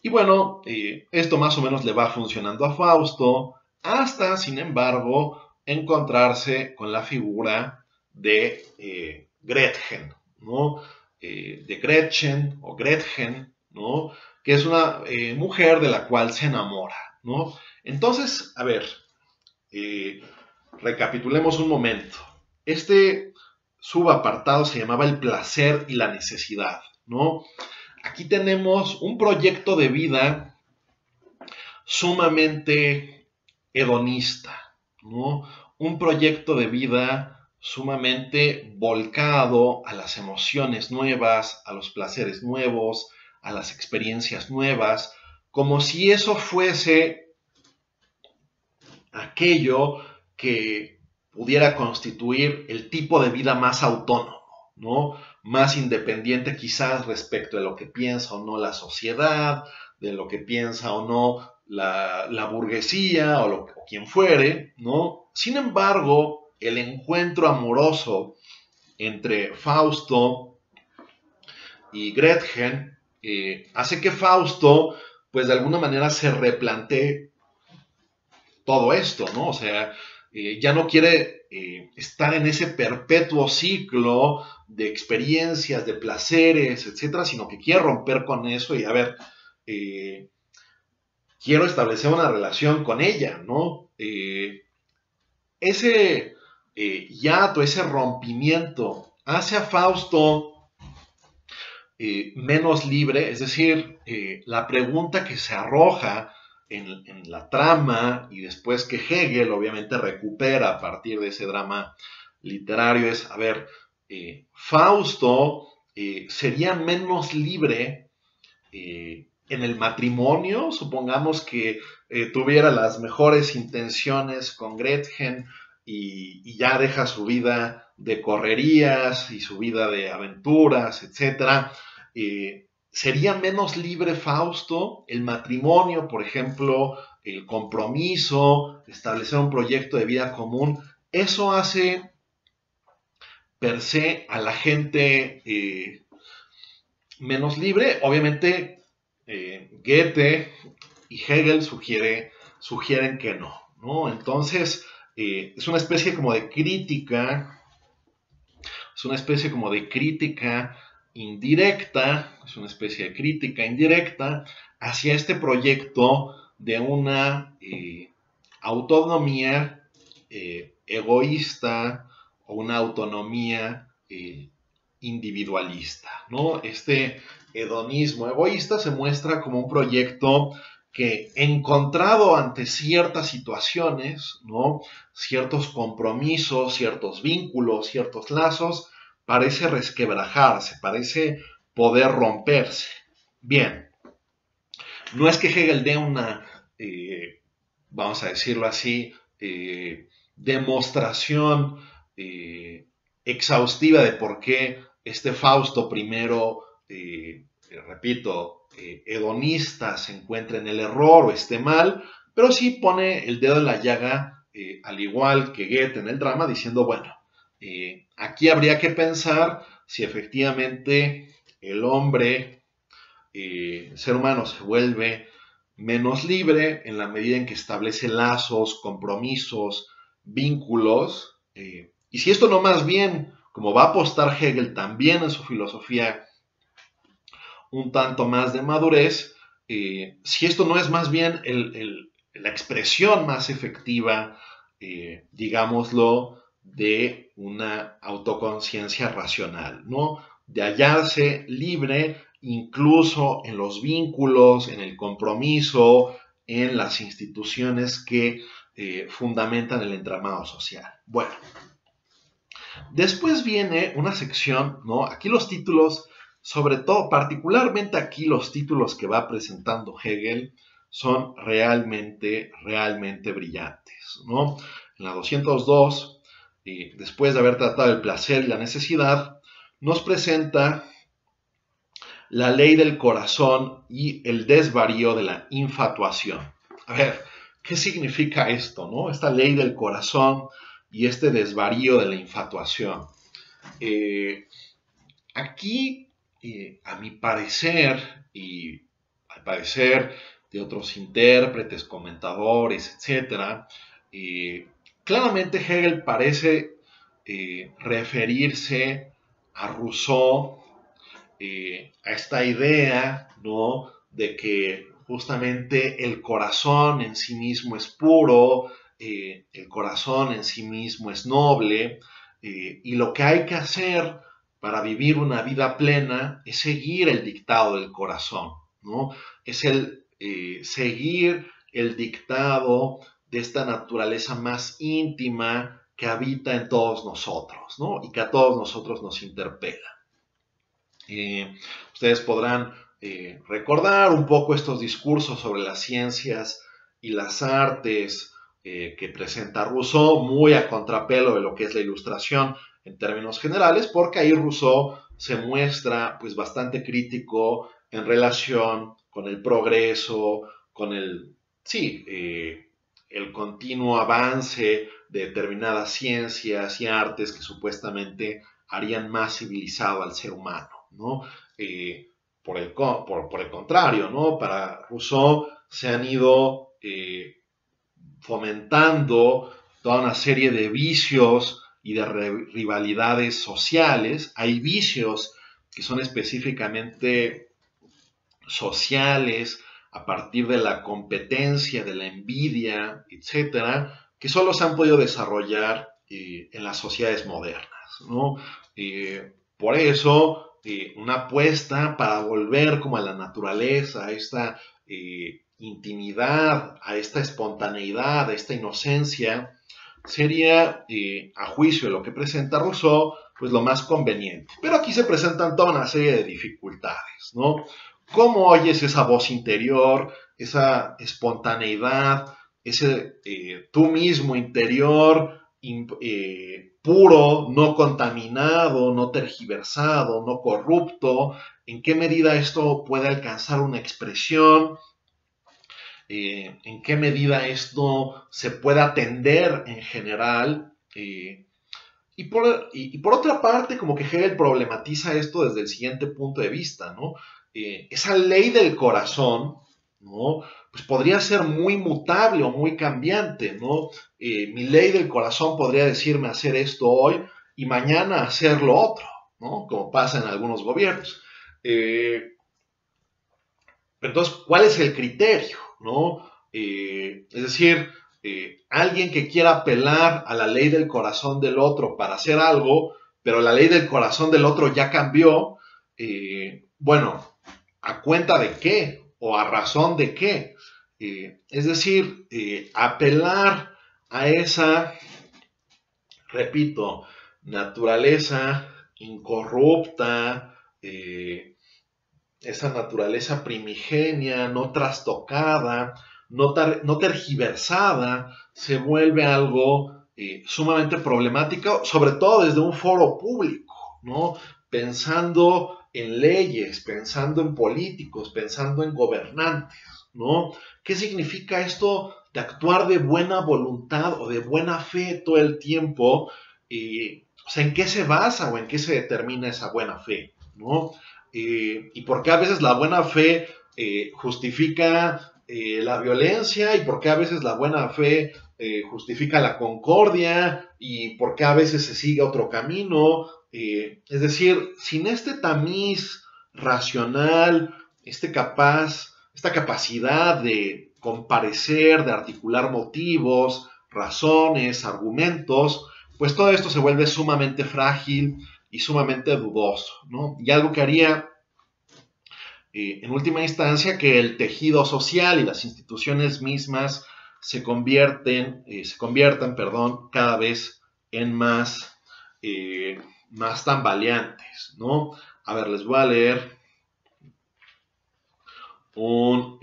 Y bueno, esto más o menos le va funcionando a Fausto, hasta, sin embargo, encontrarse con la figura de Gretchen, ¿no? De Gretchen o Gretchen, ¿no? Que es una mujer de la cual se enamora, ¿no? Entonces, a ver, recapitulemos un momento. Este subapartado se llamaba el placer y la necesidad, ¿no? Aquí tenemos un proyecto de vida sumamente hedonista, ¿no? Un proyecto de vida sumamente volcado a las emociones nuevas, a los placeres nuevos, a las experiencias nuevas, como si eso fuese aquello que pudiera constituir el tipo de vida más autónomo, ¿no? Más independiente quizás respecto de lo que piensa o no la sociedad, de lo que piensa o no la burguesía o quien fuere, ¿no? Sin embargo, el encuentro amoroso entre Fausto y Gretchen hace que Fausto, pues de alguna manera se replantee todo esto, ¿no? O sea, ya no quiere estar en ese perpetuo ciclo de experiencias, de placeres, etcétera, sino que quiere romper con eso y a ver, quiero establecer una relación con ella, ¿no? Ese hiato, ese rompimiento hace a Fausto menos libre, es decir, la pregunta que se arroja en la trama y después que Hegel obviamente recupera a partir de ese drama literario es, a ver, Fausto sería menos libre en el matrimonio, supongamos que tuviera las mejores intenciones con Gretchen y ya deja su vida de correrías y su vida de aventuras, etcétera. Sería menos libre Fausto, el matrimonio, por ejemplo, el compromiso, establecer un proyecto de vida común. Eso hace per se a la gente menos libre. Obviamente, Goethe y Hegel sugieren que no, ¿no? Entonces, es una especie como de crítica, indirecta hacia este proyecto de una autonomía egoísta o una autonomía individualista, ¿no? Este hedonismo egoísta se muestra como un proyecto que, encontrado ante ciertas situaciones, ¿no? Ciertos compromisos, ciertos vínculos, ciertos lazos, parece resquebrajarse, parece poder romperse. Bien, no es que Hegel dé una, vamos a decirlo así, demostración exhaustiva de por qué este Fausto primero, repito, hedonista se encuentra en el error o esté mal, pero sí pone el dedo en la llaga, al igual que Goethe en el drama, diciendo, bueno, aquí habría que pensar si efectivamente el hombre, el ser humano se vuelve menos libre en la medida en que establece lazos, compromisos, vínculos, y si esto no más bien, como va a apostar Hegel también en su filosofía un tanto más de madurez, si esto no es más bien la expresión más efectiva, digámoslo, de una autoconciencia racional, ¿no? De hallarse libre incluso en los vínculos, en el compromiso, en las instituciones que fundamentan el entramado social. Bueno, después viene una sección, ¿no? Aquí los títulos, sobre todo, particularmente aquí los títulos que va presentando Hegel, son realmente brillantes, ¿no? En la 202, después de haber tratado el placer y la necesidad, nos presenta la ley del corazón y el desvarío de la infatuación. A ver, ¿qué significa esto, no? Esta ley del corazón y este desvarío de la infatuación. Aquí, a mi parecer, y al parecer de otros intérpretes, comentadores, etc., claramente Hegel parece referirse a Rousseau, a esta idea, ¿no?, de que justamente el corazón en sí mismo es puro, el corazón en sí mismo es noble, y lo que hay que hacer para vivir una vida plena es seguir el dictado del corazón, ¿no? Es el seguir el dictado de esta naturaleza más íntima que habita en todos nosotros, ¿no? Y que a todos nosotros nos interpela. Ustedes podrán recordar un poco estos discursos sobre las ciencias y las artes que presenta Rousseau, muy a contrapelo de lo que es la Ilustración en términos generales, porque ahí Rousseau se muestra pues bastante crítico en relación con el progreso, con el continuo avance de determinadas ciencias y artes que supuestamente harían más civilizado al ser humano, ¿no? Por el contrario, ¿no? Para Rousseau se han ido fomentando toda una serie de vicios y de rivalidades sociales. Hay vicios que son específicamente sociales, a partir de la competencia, de la envidia, etcétera, que solo se han podido desarrollar en las sociedades modernas, ¿no? Por eso, una apuesta para volver como a la naturaleza, a esta intimidad, a esta espontaneidad, a esta inocencia, sería, a juicio de lo que presenta Rousseau, pues lo más conveniente. Pero aquí se presentan toda una serie de dificultades, ¿no? ¿Cómo oyes esa voz interior, esa espontaneidad, ese tú mismo interior, puro, no contaminado, no tergiversado, no corrupto? ¿En qué medida esto puede alcanzar una expresión? ¿En qué medida esto se puede atender en general? Y por otra parte, como que Hegel problematiza esto desde el siguiente punto de vista, ¿no? Esa ley del corazón, ¿no? Pues podría ser muy mutable o muy cambiante, ¿no? Mi ley del corazón podría decirme hacer esto hoy y mañana hacer lo otro, ¿no? Como pasa en algunos gobiernos. Entonces, ¿cuál es el criterio, ¿no? Es decir, alguien que quiera apelar a la ley del corazón del otro para hacer algo, pero la ley del corazón del otro ya cambió, bueno, ¿a cuenta de qué? ¿O a razón de qué? Es decir, apelar a esa, repito, naturaleza incorrupta, esa naturaleza primigenia, no trastocada, no tergiversada, se vuelve algo sumamente problemático, sobre todo desde un foro público, ¿no? Pensando en leyes, pensando en políticos, pensando en gobernantes, ¿no? ¿Qué significa esto de actuar de buena voluntad o de buena fe todo el tiempo? O sea, ¿en qué se basa o en qué se determina esa buena fe, ¿no? Y por qué a veces la buena fe justifica la violencia, y por qué a veces la buena fe justifica la concordia, y por qué a veces se sigue otro camino. Es decir, sin este tamiz racional, esta capacidad de comparecer, de articular motivos, razones, argumentos, pues todo esto se vuelve sumamente frágil y sumamente dudoso, ¿no? Y algo que haría, en última instancia, que el tejido social y las instituciones mismas se conviertan, cada vez en más tambaleantes, ¿no? A ver, les voy a leer un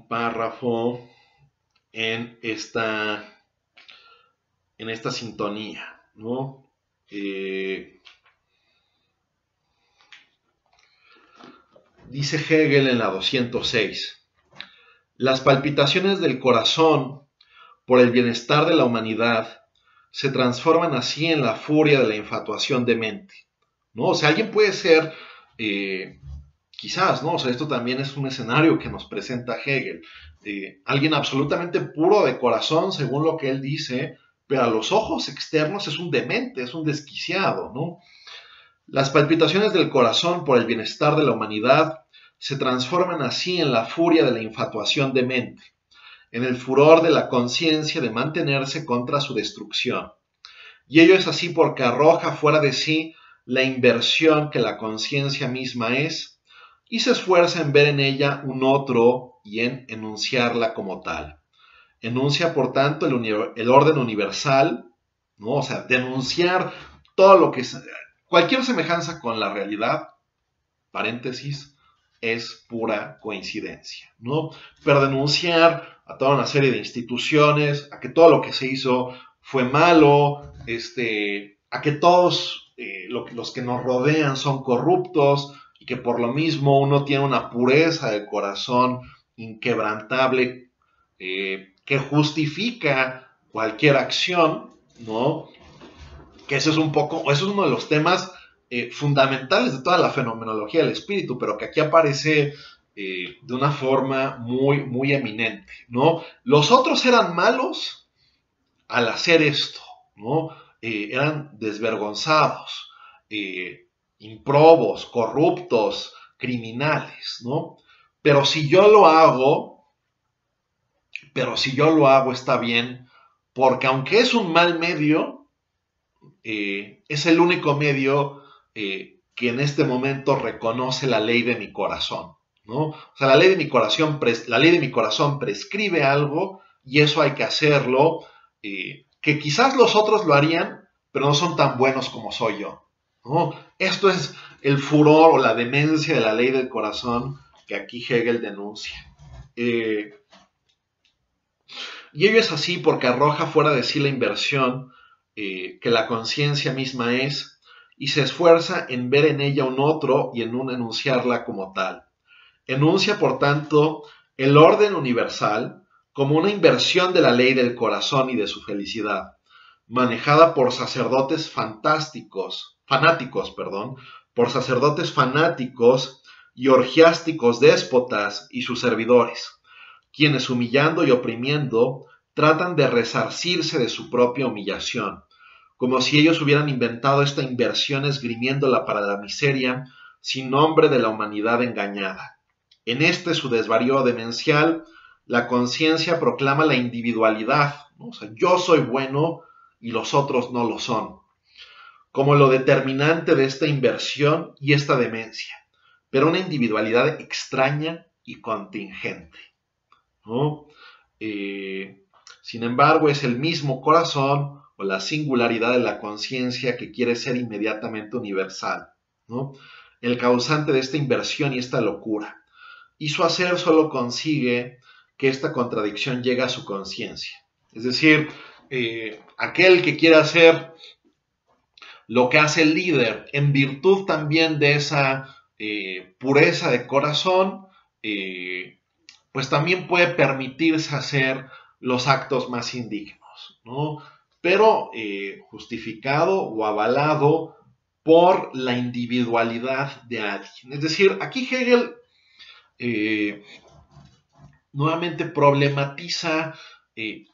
párrafo en esta sintonía, ¿no? Dice Hegel en la 206: las palpitaciones del corazón por el bienestar de la humanidad se transforman así en la furia de la infatuación de mente, ¿no? O sea, alguien puede ser, quizás, ¿no? O sea, esto también es un escenario que nos presenta Hegel, alguien absolutamente puro de corazón, según lo que él dice, pero a los ojos externos es un demente, es un desquiciado, ¿no? Las palpitaciones del corazón por el bienestar de la humanidad se transforman así en la furia de la infatuación de mente, en el furor de la conciencia de mantenerse contra su destrucción. Y ello es así porque arroja fuera de sí la inversión que la conciencia misma es, y se esfuerza en ver en ella un otro y en enunciarla como tal. Enuncia, por tanto, el orden universal, ¿no? O sea, denunciar todo lo que es, cualquier semejanza con la realidad, paréntesis, es pura coincidencia, ¿no? Pero denunciar a toda una serie de instituciones, a que todo lo que se hizo fue malo, a que todos los que nos rodean son corruptos, y que por lo mismo uno tiene una pureza del corazón inquebrantable, que justifica cualquier acción, ¿no? Que eso es uno de los temas fundamentales de toda la fenomenología del espíritu, pero que aquí aparece de una forma muy eminente, ¿no? Los otros eran malos al hacer esto, ¿no? Eran desvergonzados, improbos, corruptos, criminales, ¿no? Pero si yo lo hago, está bien, porque aunque es un mal medio, es el único medio que en este momento reconoce la ley de mi corazón, ¿no? O sea, la ley de mi corazón prescribe algo y eso hay que hacerlo, que quizás los otros lo harían, pero no son tan buenos como soy yo, ¿no? Esto es el furor o la demencia de la ley del corazón que aquí Hegel denuncia. Y ello es así porque arroja fuera de sí la inversión que la conciencia misma es y se esfuerza en ver en ella un otro y en enunciarla como tal. Enuncia, por tanto, el orden universal como una inversión de la ley del corazón y de su felicidad, manejada por sacerdotes fanáticos, por sacerdotes fanáticos y orgiásticos déspotas y sus servidores, quienes humillando y oprimiendo tratan de resarcirse de su propia humillación, como si ellos hubieran inventado esta inversión esgrimiéndola para la miseria sin nombre de la humanidad engañada. En este su desvarío demencial, la conciencia proclama la individualidad, ¿no? O sea, yo soy bueno y los otros no lo son, como lo determinante de esta inversión y esta demencia, pero una individualidad extraña y contingente, ¿no? Sin embargo, es el mismo corazón o la singularidad de la conciencia que quiere ser inmediatamente universal, ¿no? El causante de esta inversión y esta locura. Y su hacer solo consigue que esta contradicción llegue a su conciencia. Es decir, aquel que quiere hacer lo que hace el líder, en virtud también de esa pureza de corazón, pues también puede permitirse hacer los actos más indignos, ¿no? Pero justificado o avalado por la individualidad de alguien. Es decir, aquí Hegel nuevamente problematiza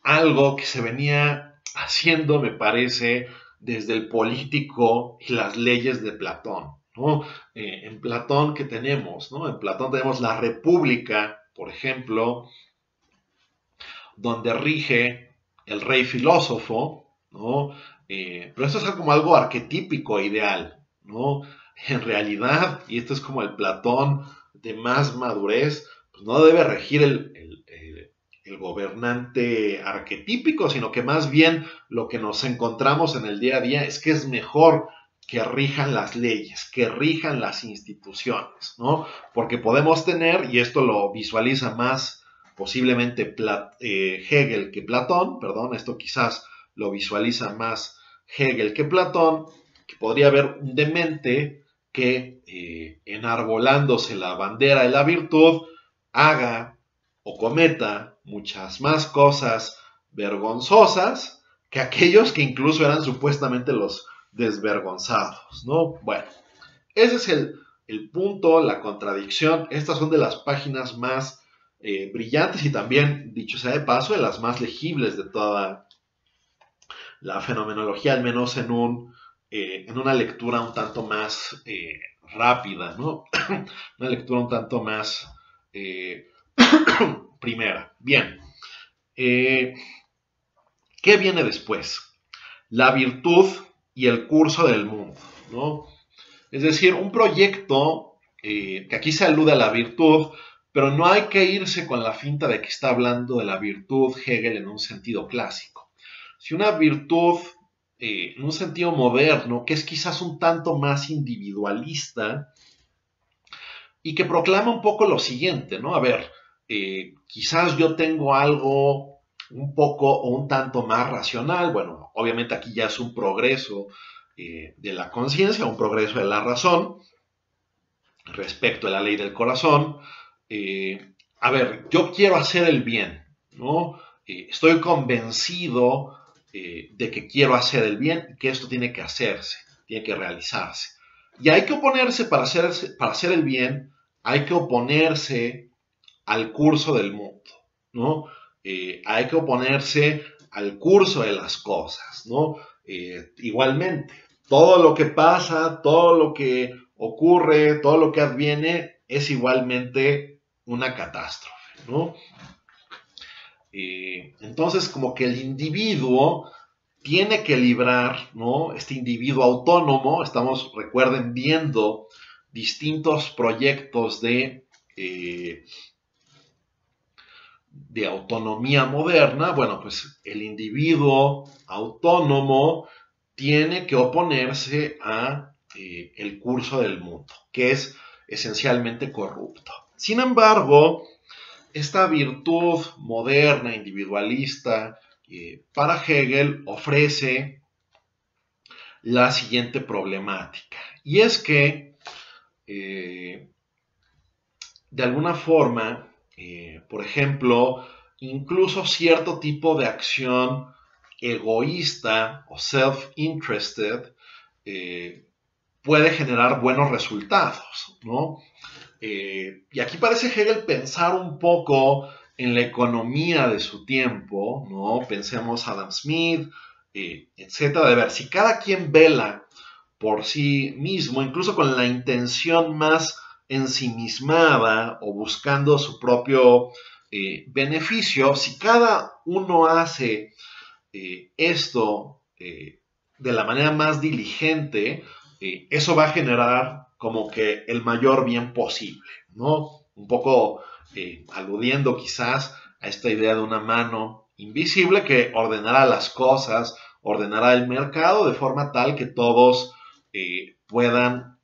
algo que se venía haciendo, me parece, desde el político y las leyes de Platón, ¿no? En Platón, ¿qué tenemos? ¿No? En Platón tenemos la república, por ejemplo, donde rige el rey filósofo, ¿no? Pero esto es como algo arquetípico, ideal, ¿no? En realidad, y esto es como el Platón de más madurez, pues no debe regir el gobernante arquetípico, sino que más bien lo que nos encontramos en el día a día es que es mejor que rijan las leyes, que rijan las instituciones, ¿no? Porque podemos tener, y esto lo visualiza más posiblemente Hegel que Platón, perdón, esto quizás lo visualiza más Hegel que Platón, que podría haber un demente que enarbolándose la bandera de la virtud, haga o cometa muchas más cosas vergonzosas que aquellos que incluso eran supuestamente los desvergonzados, ¿no? Bueno, ese es el punto, la contradicción. Estas son de las páginas más brillantes y también, dicho sea de paso, de las más legibles de toda la fenomenología, al menos en una lectura un tanto más rápida, ¿no? Una lectura un tanto más primera. Bien. ¿Qué viene después? La virtud y el curso del mundo, ¿no? Es decir, un proyecto que aquí se alude a la virtud, pero no hay que irse con la finta de que está hablando de la virtud Hegel en un sentido clásico. Si una virtud en un sentido moderno, que es quizás un tanto más individualista y que proclama un poco lo siguiente, ¿no? A ver, quizás yo tengo algo un poco o un tanto más racional, bueno, obviamente aquí ya es un progreso de la conciencia, un progreso de la razón respecto a la ley del corazón. A ver, yo quiero hacer el bien, ¿no? Estoy convencido de que quiero hacer el bien, que esto tiene que hacerse, tiene que realizarse. Y hay que oponerse para hacer el bien hay que oponerse al curso del mundo, ¿no? Hay que oponerse al curso de las cosas, ¿no? Igualmente, todo lo que pasa, todo lo que ocurre, todo lo que adviene es igualmente una catástrofe, ¿no? Entonces, como que el individuo tiene que librar, ¿no? Este individuo autónomo, estamos, recuerden, viendo distintos proyectos de autonomía moderna. Bueno, pues el individuo autónomo tiene que oponerse a el curso del mundo, que es esencialmente corrupto. Sin embargo, esta virtud moderna, individualista, para Hegel ofrece la siguiente problemática, y es que de alguna forma, por ejemplo, incluso cierto tipo de acción egoísta o self-interested puede generar buenos resultados, ¿no? Y aquí parece Hegel pensar un poco en la economía de su tiempo, ¿no? Pensemos Adam Smith, etcétera, de ver si cada quien vela por sí mismo, incluso con la intención más ensimismada o buscando su propio beneficio, si cada uno hace esto de la manera más diligente, eso va a generar como que el mayor bien posible, ¿no? Un poco aludiendo quizás a esta idea de una mano invisible que ordenará las cosas, ordenará el mercado de forma tal que todos puedan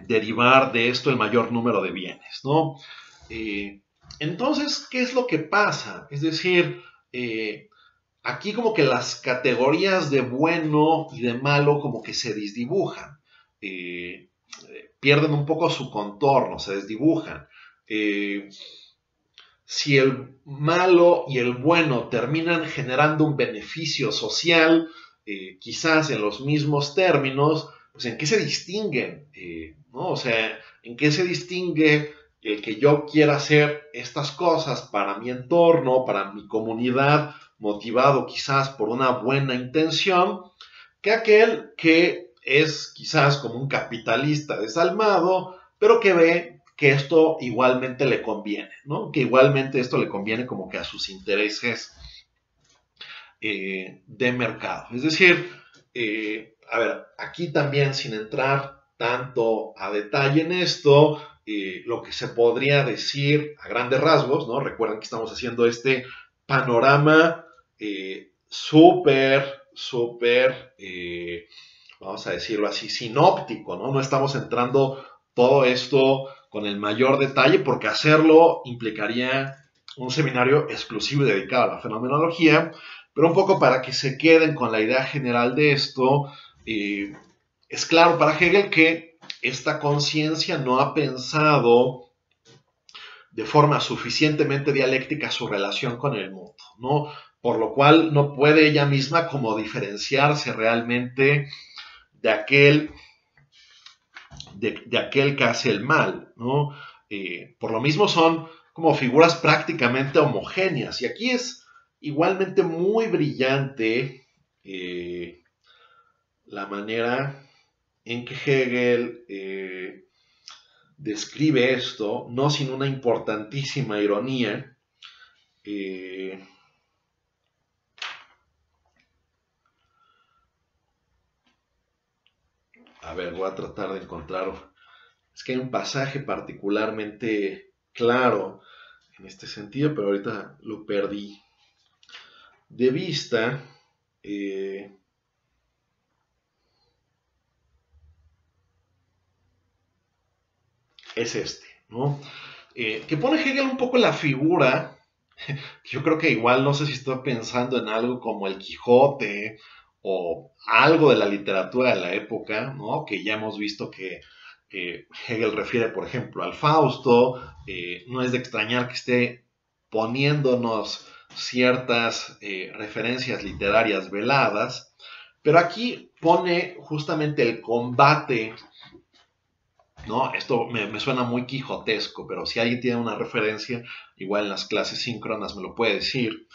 derivar de esto el mayor número de bienes, ¿no? Entonces, ¿qué es lo que pasa? Es decir, aquí como que las categorías de bueno y de malo como que se desdibujan, pierden un poco su contorno, se desdibujan. Si el malo y el bueno terminan generando un beneficio social, quizás en los mismos términos, pues ¿en qué se distinguen? ¿No? O sea, ¿en qué se distingue el que yo quiera hacer estas cosas para mi entorno, para mi comunidad, motivado quizás por una buena intención, que aquel que es quizás como un capitalista desalmado, pero que ve que esto igualmente le conviene, ¿no? Que igualmente esto le conviene como que a sus intereses de mercado. Es decir, a ver, aquí también sin entrar tanto a detalle en esto, lo que se podría decir a grandes rasgos, ¿no? Recuerden que estamos haciendo este panorama súper, vamos a decirlo así, sinóptico, ¿no? No estamos entrando todo esto con el mayor detalle porque hacerlo implicaría un seminario exclusivo y dedicado a la fenomenología, pero un poco para que se queden con la idea general de esto, es claro para Hegel que esta conciencia no ha pensado de forma suficientemente dialéctica su relación con el mundo, ¿no? Por lo cual no puede ella misma como diferenciarse realmente de aquel, de aquel que hace el mal, ¿no? Por lo mismo son como figuras prácticamente homogéneas, y aquí es igualmente muy brillante la manera en que Hegel describe esto, no sin una importantísima ironía. A ver, voy a tratar de encontrar. Es que hay un pasaje particularmente claro en este sentido, pero ahorita lo perdí de vista. Es este, ¿no? Que pone Hegel un poco la figura, yo creo que igual no sé si estoy pensando en algo como el Quijote o algo de la literatura de la época, ¿no? Que ya hemos visto que Hegel refiere, por ejemplo, al Fausto, no es de extrañar que esté poniéndonos ciertas referencias literarias veladas, pero aquí pone justamente el combate ¿no? Esto me suena muy quijotesco, pero si alguien tiene una referencia, igual en las clases síncronas me lo puede decir.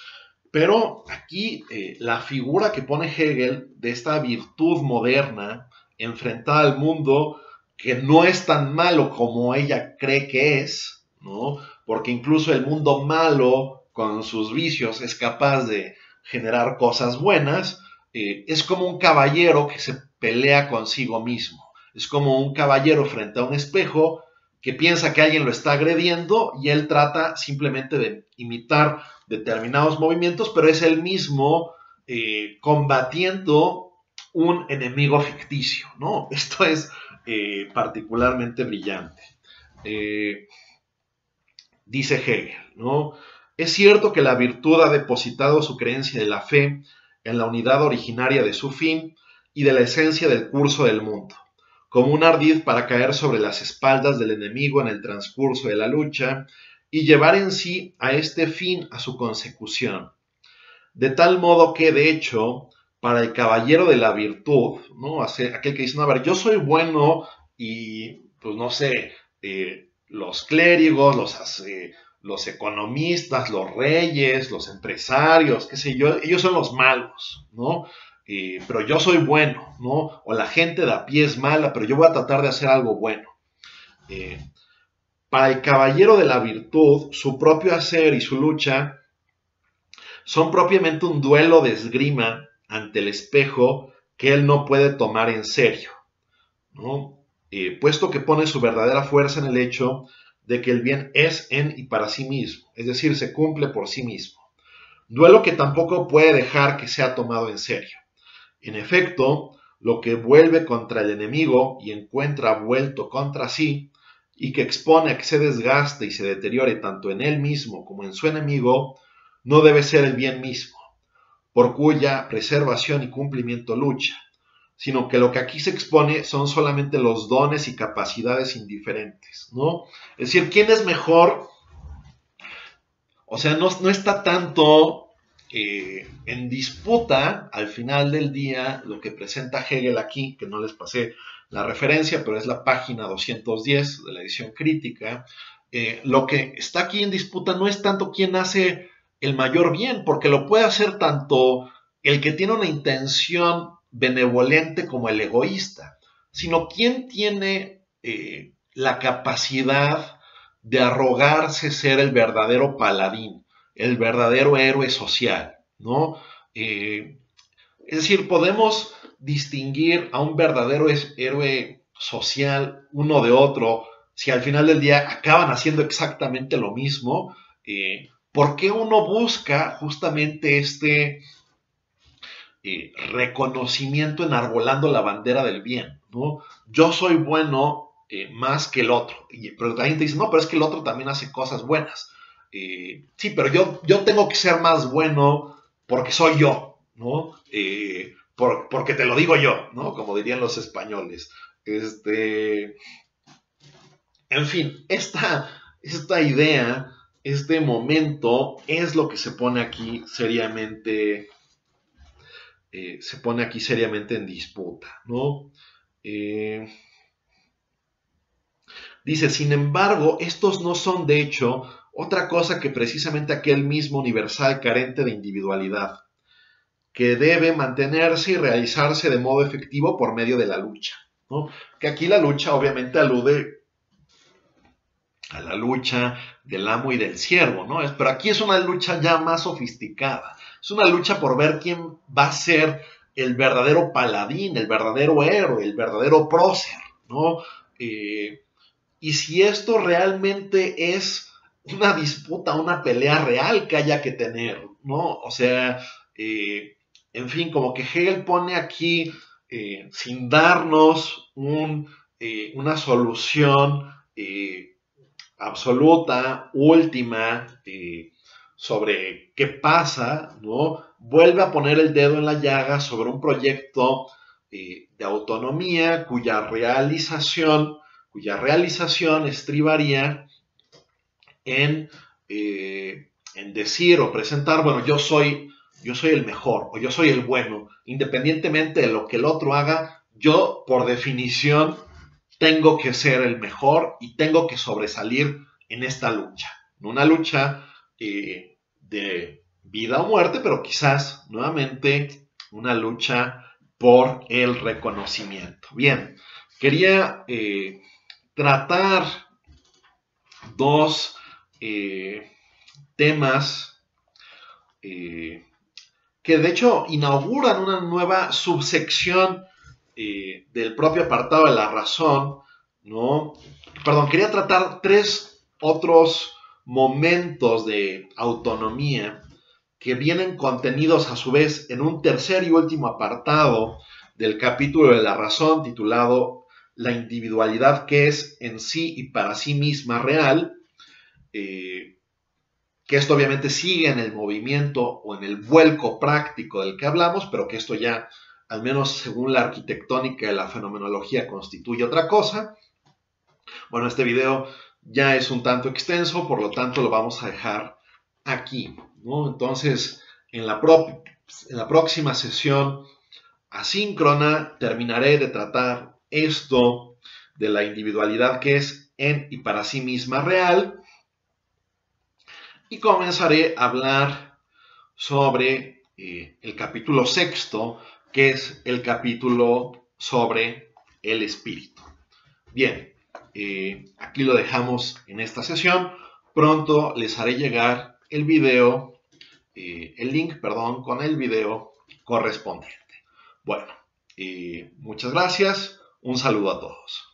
Pero aquí la figura que pone Hegel de esta virtud moderna enfrentada al mundo que no es tan malo como ella cree que es, ¿no? Porque incluso el mundo malo con sus vicios es capaz de generar cosas buenas, es como un caballero que se pelea consigo mismo. Es como un caballero frente a un espejo que piensa que alguien lo está agrediendo y él trata simplemente de imitar determinados movimientos, pero es él mismo combatiendo un enemigo ficticio, ¿no? Esto es particularmente brillante. Dice Hegel, ¿no? Es cierto que la virtud ha depositado su creencia de la fe en la unidad originaria de su fin y de la esencia del curso del mundo, como un ardid para caer sobre las espaldas del enemigo en el transcurso de la lucha y llevar en sí a este fin a su consecución. De tal modo que, de hecho, para el caballero de la virtud, ¿no? Aquel que dice, no, a ver, yo soy bueno y, pues no sé, los clérigos, los economistas, los reyes, los empresarios, qué sé yo, ellos son los malos, ¿no? Pero yo soy bueno, ¿no? O la gente de a pie es mala, pero yo voy a tratar de hacer algo bueno. Para el caballero de la virtud, su propio hacer y su lucha son propiamente un duelo de esgrima ante el espejo que él no puede tomar en serio, ¿no? Puesto que pone su verdadera fuerza en el hecho de que el bien es en y para sí mismo, es decir, se cumple por sí mismo. Duelo que tampoco puede dejar que sea tomado en serio. En efecto, lo que vuelve contra el enemigo y encuentra vuelto contra sí, y que expone a que se desgaste y se deteriore tanto en él mismo como en su enemigo, no debe ser el bien mismo, por cuya preservación y cumplimiento lucha, sino que lo que aquí se expone son solamente los dones y capacidades indiferentes, ¿no? Es decir, ¿quién es mejor? O sea, no está tanto en disputa al final del día lo que presenta Hegel aquí, que no les pasé la referencia, pero es la página 210 de la edición crítica. Lo que está aquí en disputa no es tanto quién hace el mayor bien, porque lo puede hacer tanto el que tiene una intención benevolente como el egoísta, sino quién tiene la capacidad de arrogarse ser el verdadero paladín, el verdadero héroe social, ¿no? Es decir, podemos distinguir a un verdadero héroe social uno de otro si al final del día acaban haciendo exactamente lo mismo. ¿Por qué uno busca justamente este reconocimiento enarbolando la bandera del bien, ¿no? Yo soy bueno más que el otro, pero también te dice, no, pero es que el otro también hace cosas buenas. Sí, pero yo tengo que ser más bueno porque soy yo, ¿no? Porque te lo digo yo, ¿no? Como dirían los españoles. En fin, esta idea, este momento es lo que se pone aquí seriamente en disputa, ¿no? Dice, sin embargo, estos no son de hecho otra cosa que precisamente aquel mismo universal carente de individualidad, que debe mantenerse y realizarse de modo efectivo por medio de la lucha, ¿no? Que aquí la lucha obviamente alude a la lucha del amo y del siervo, ¿no? Pero aquí es una lucha ya más sofisticada. Es una lucha por ver quién va a ser el verdadero paladín, el verdadero héroe, el verdadero prócer, ¿no? Y si esto realmente es una disputa, una pelea real que haya que tener, ¿no? O sea, en fin, como que Hegel pone aquí, sin darnos una solución absoluta, última, sobre qué pasa, ¿no? Vuelve a poner el dedo en la llaga sobre un proyecto de autonomía cuya realización estribaría en decir o presentar, bueno, yo soy el mejor o yo soy el bueno, independientemente de lo que el otro haga, yo por definición tengo que ser el mejor y tengo que sobresalir en esta lucha. Una lucha de vida o muerte, pero quizás nuevamente una lucha por el reconocimiento. Bien, quería tratar dos temas que de hecho inauguran una nueva subsección del propio apartado de la razón, ¿no? Perdón, quería tratar tres otros momentos de autonomía que vienen contenidos a su vez en un tercer y último apartado del capítulo de la razón titulado La individualidad que es en sí y para sí misma real, que esto obviamente sigue en el movimiento o en el vuelco práctico del que hablamos, pero que esto ya, al menos según la arquitectónica de la fenomenología, constituye otra cosa. Bueno, este video ya es un tanto extenso, por lo tanto lo vamos a dejar aquí, ¿no? Entonces, en la próxima sesión asíncrona terminaré de tratar esto de la individualidad que es en y para sí misma real, y comenzaré a hablar sobre el capítulo sexto, que es el capítulo sobre el espíritu. Bien, aquí lo dejamos en esta sesión. Pronto les haré llegar el video, el link, perdón, con el video correspondiente. Bueno, muchas gracias. Un saludo a todos.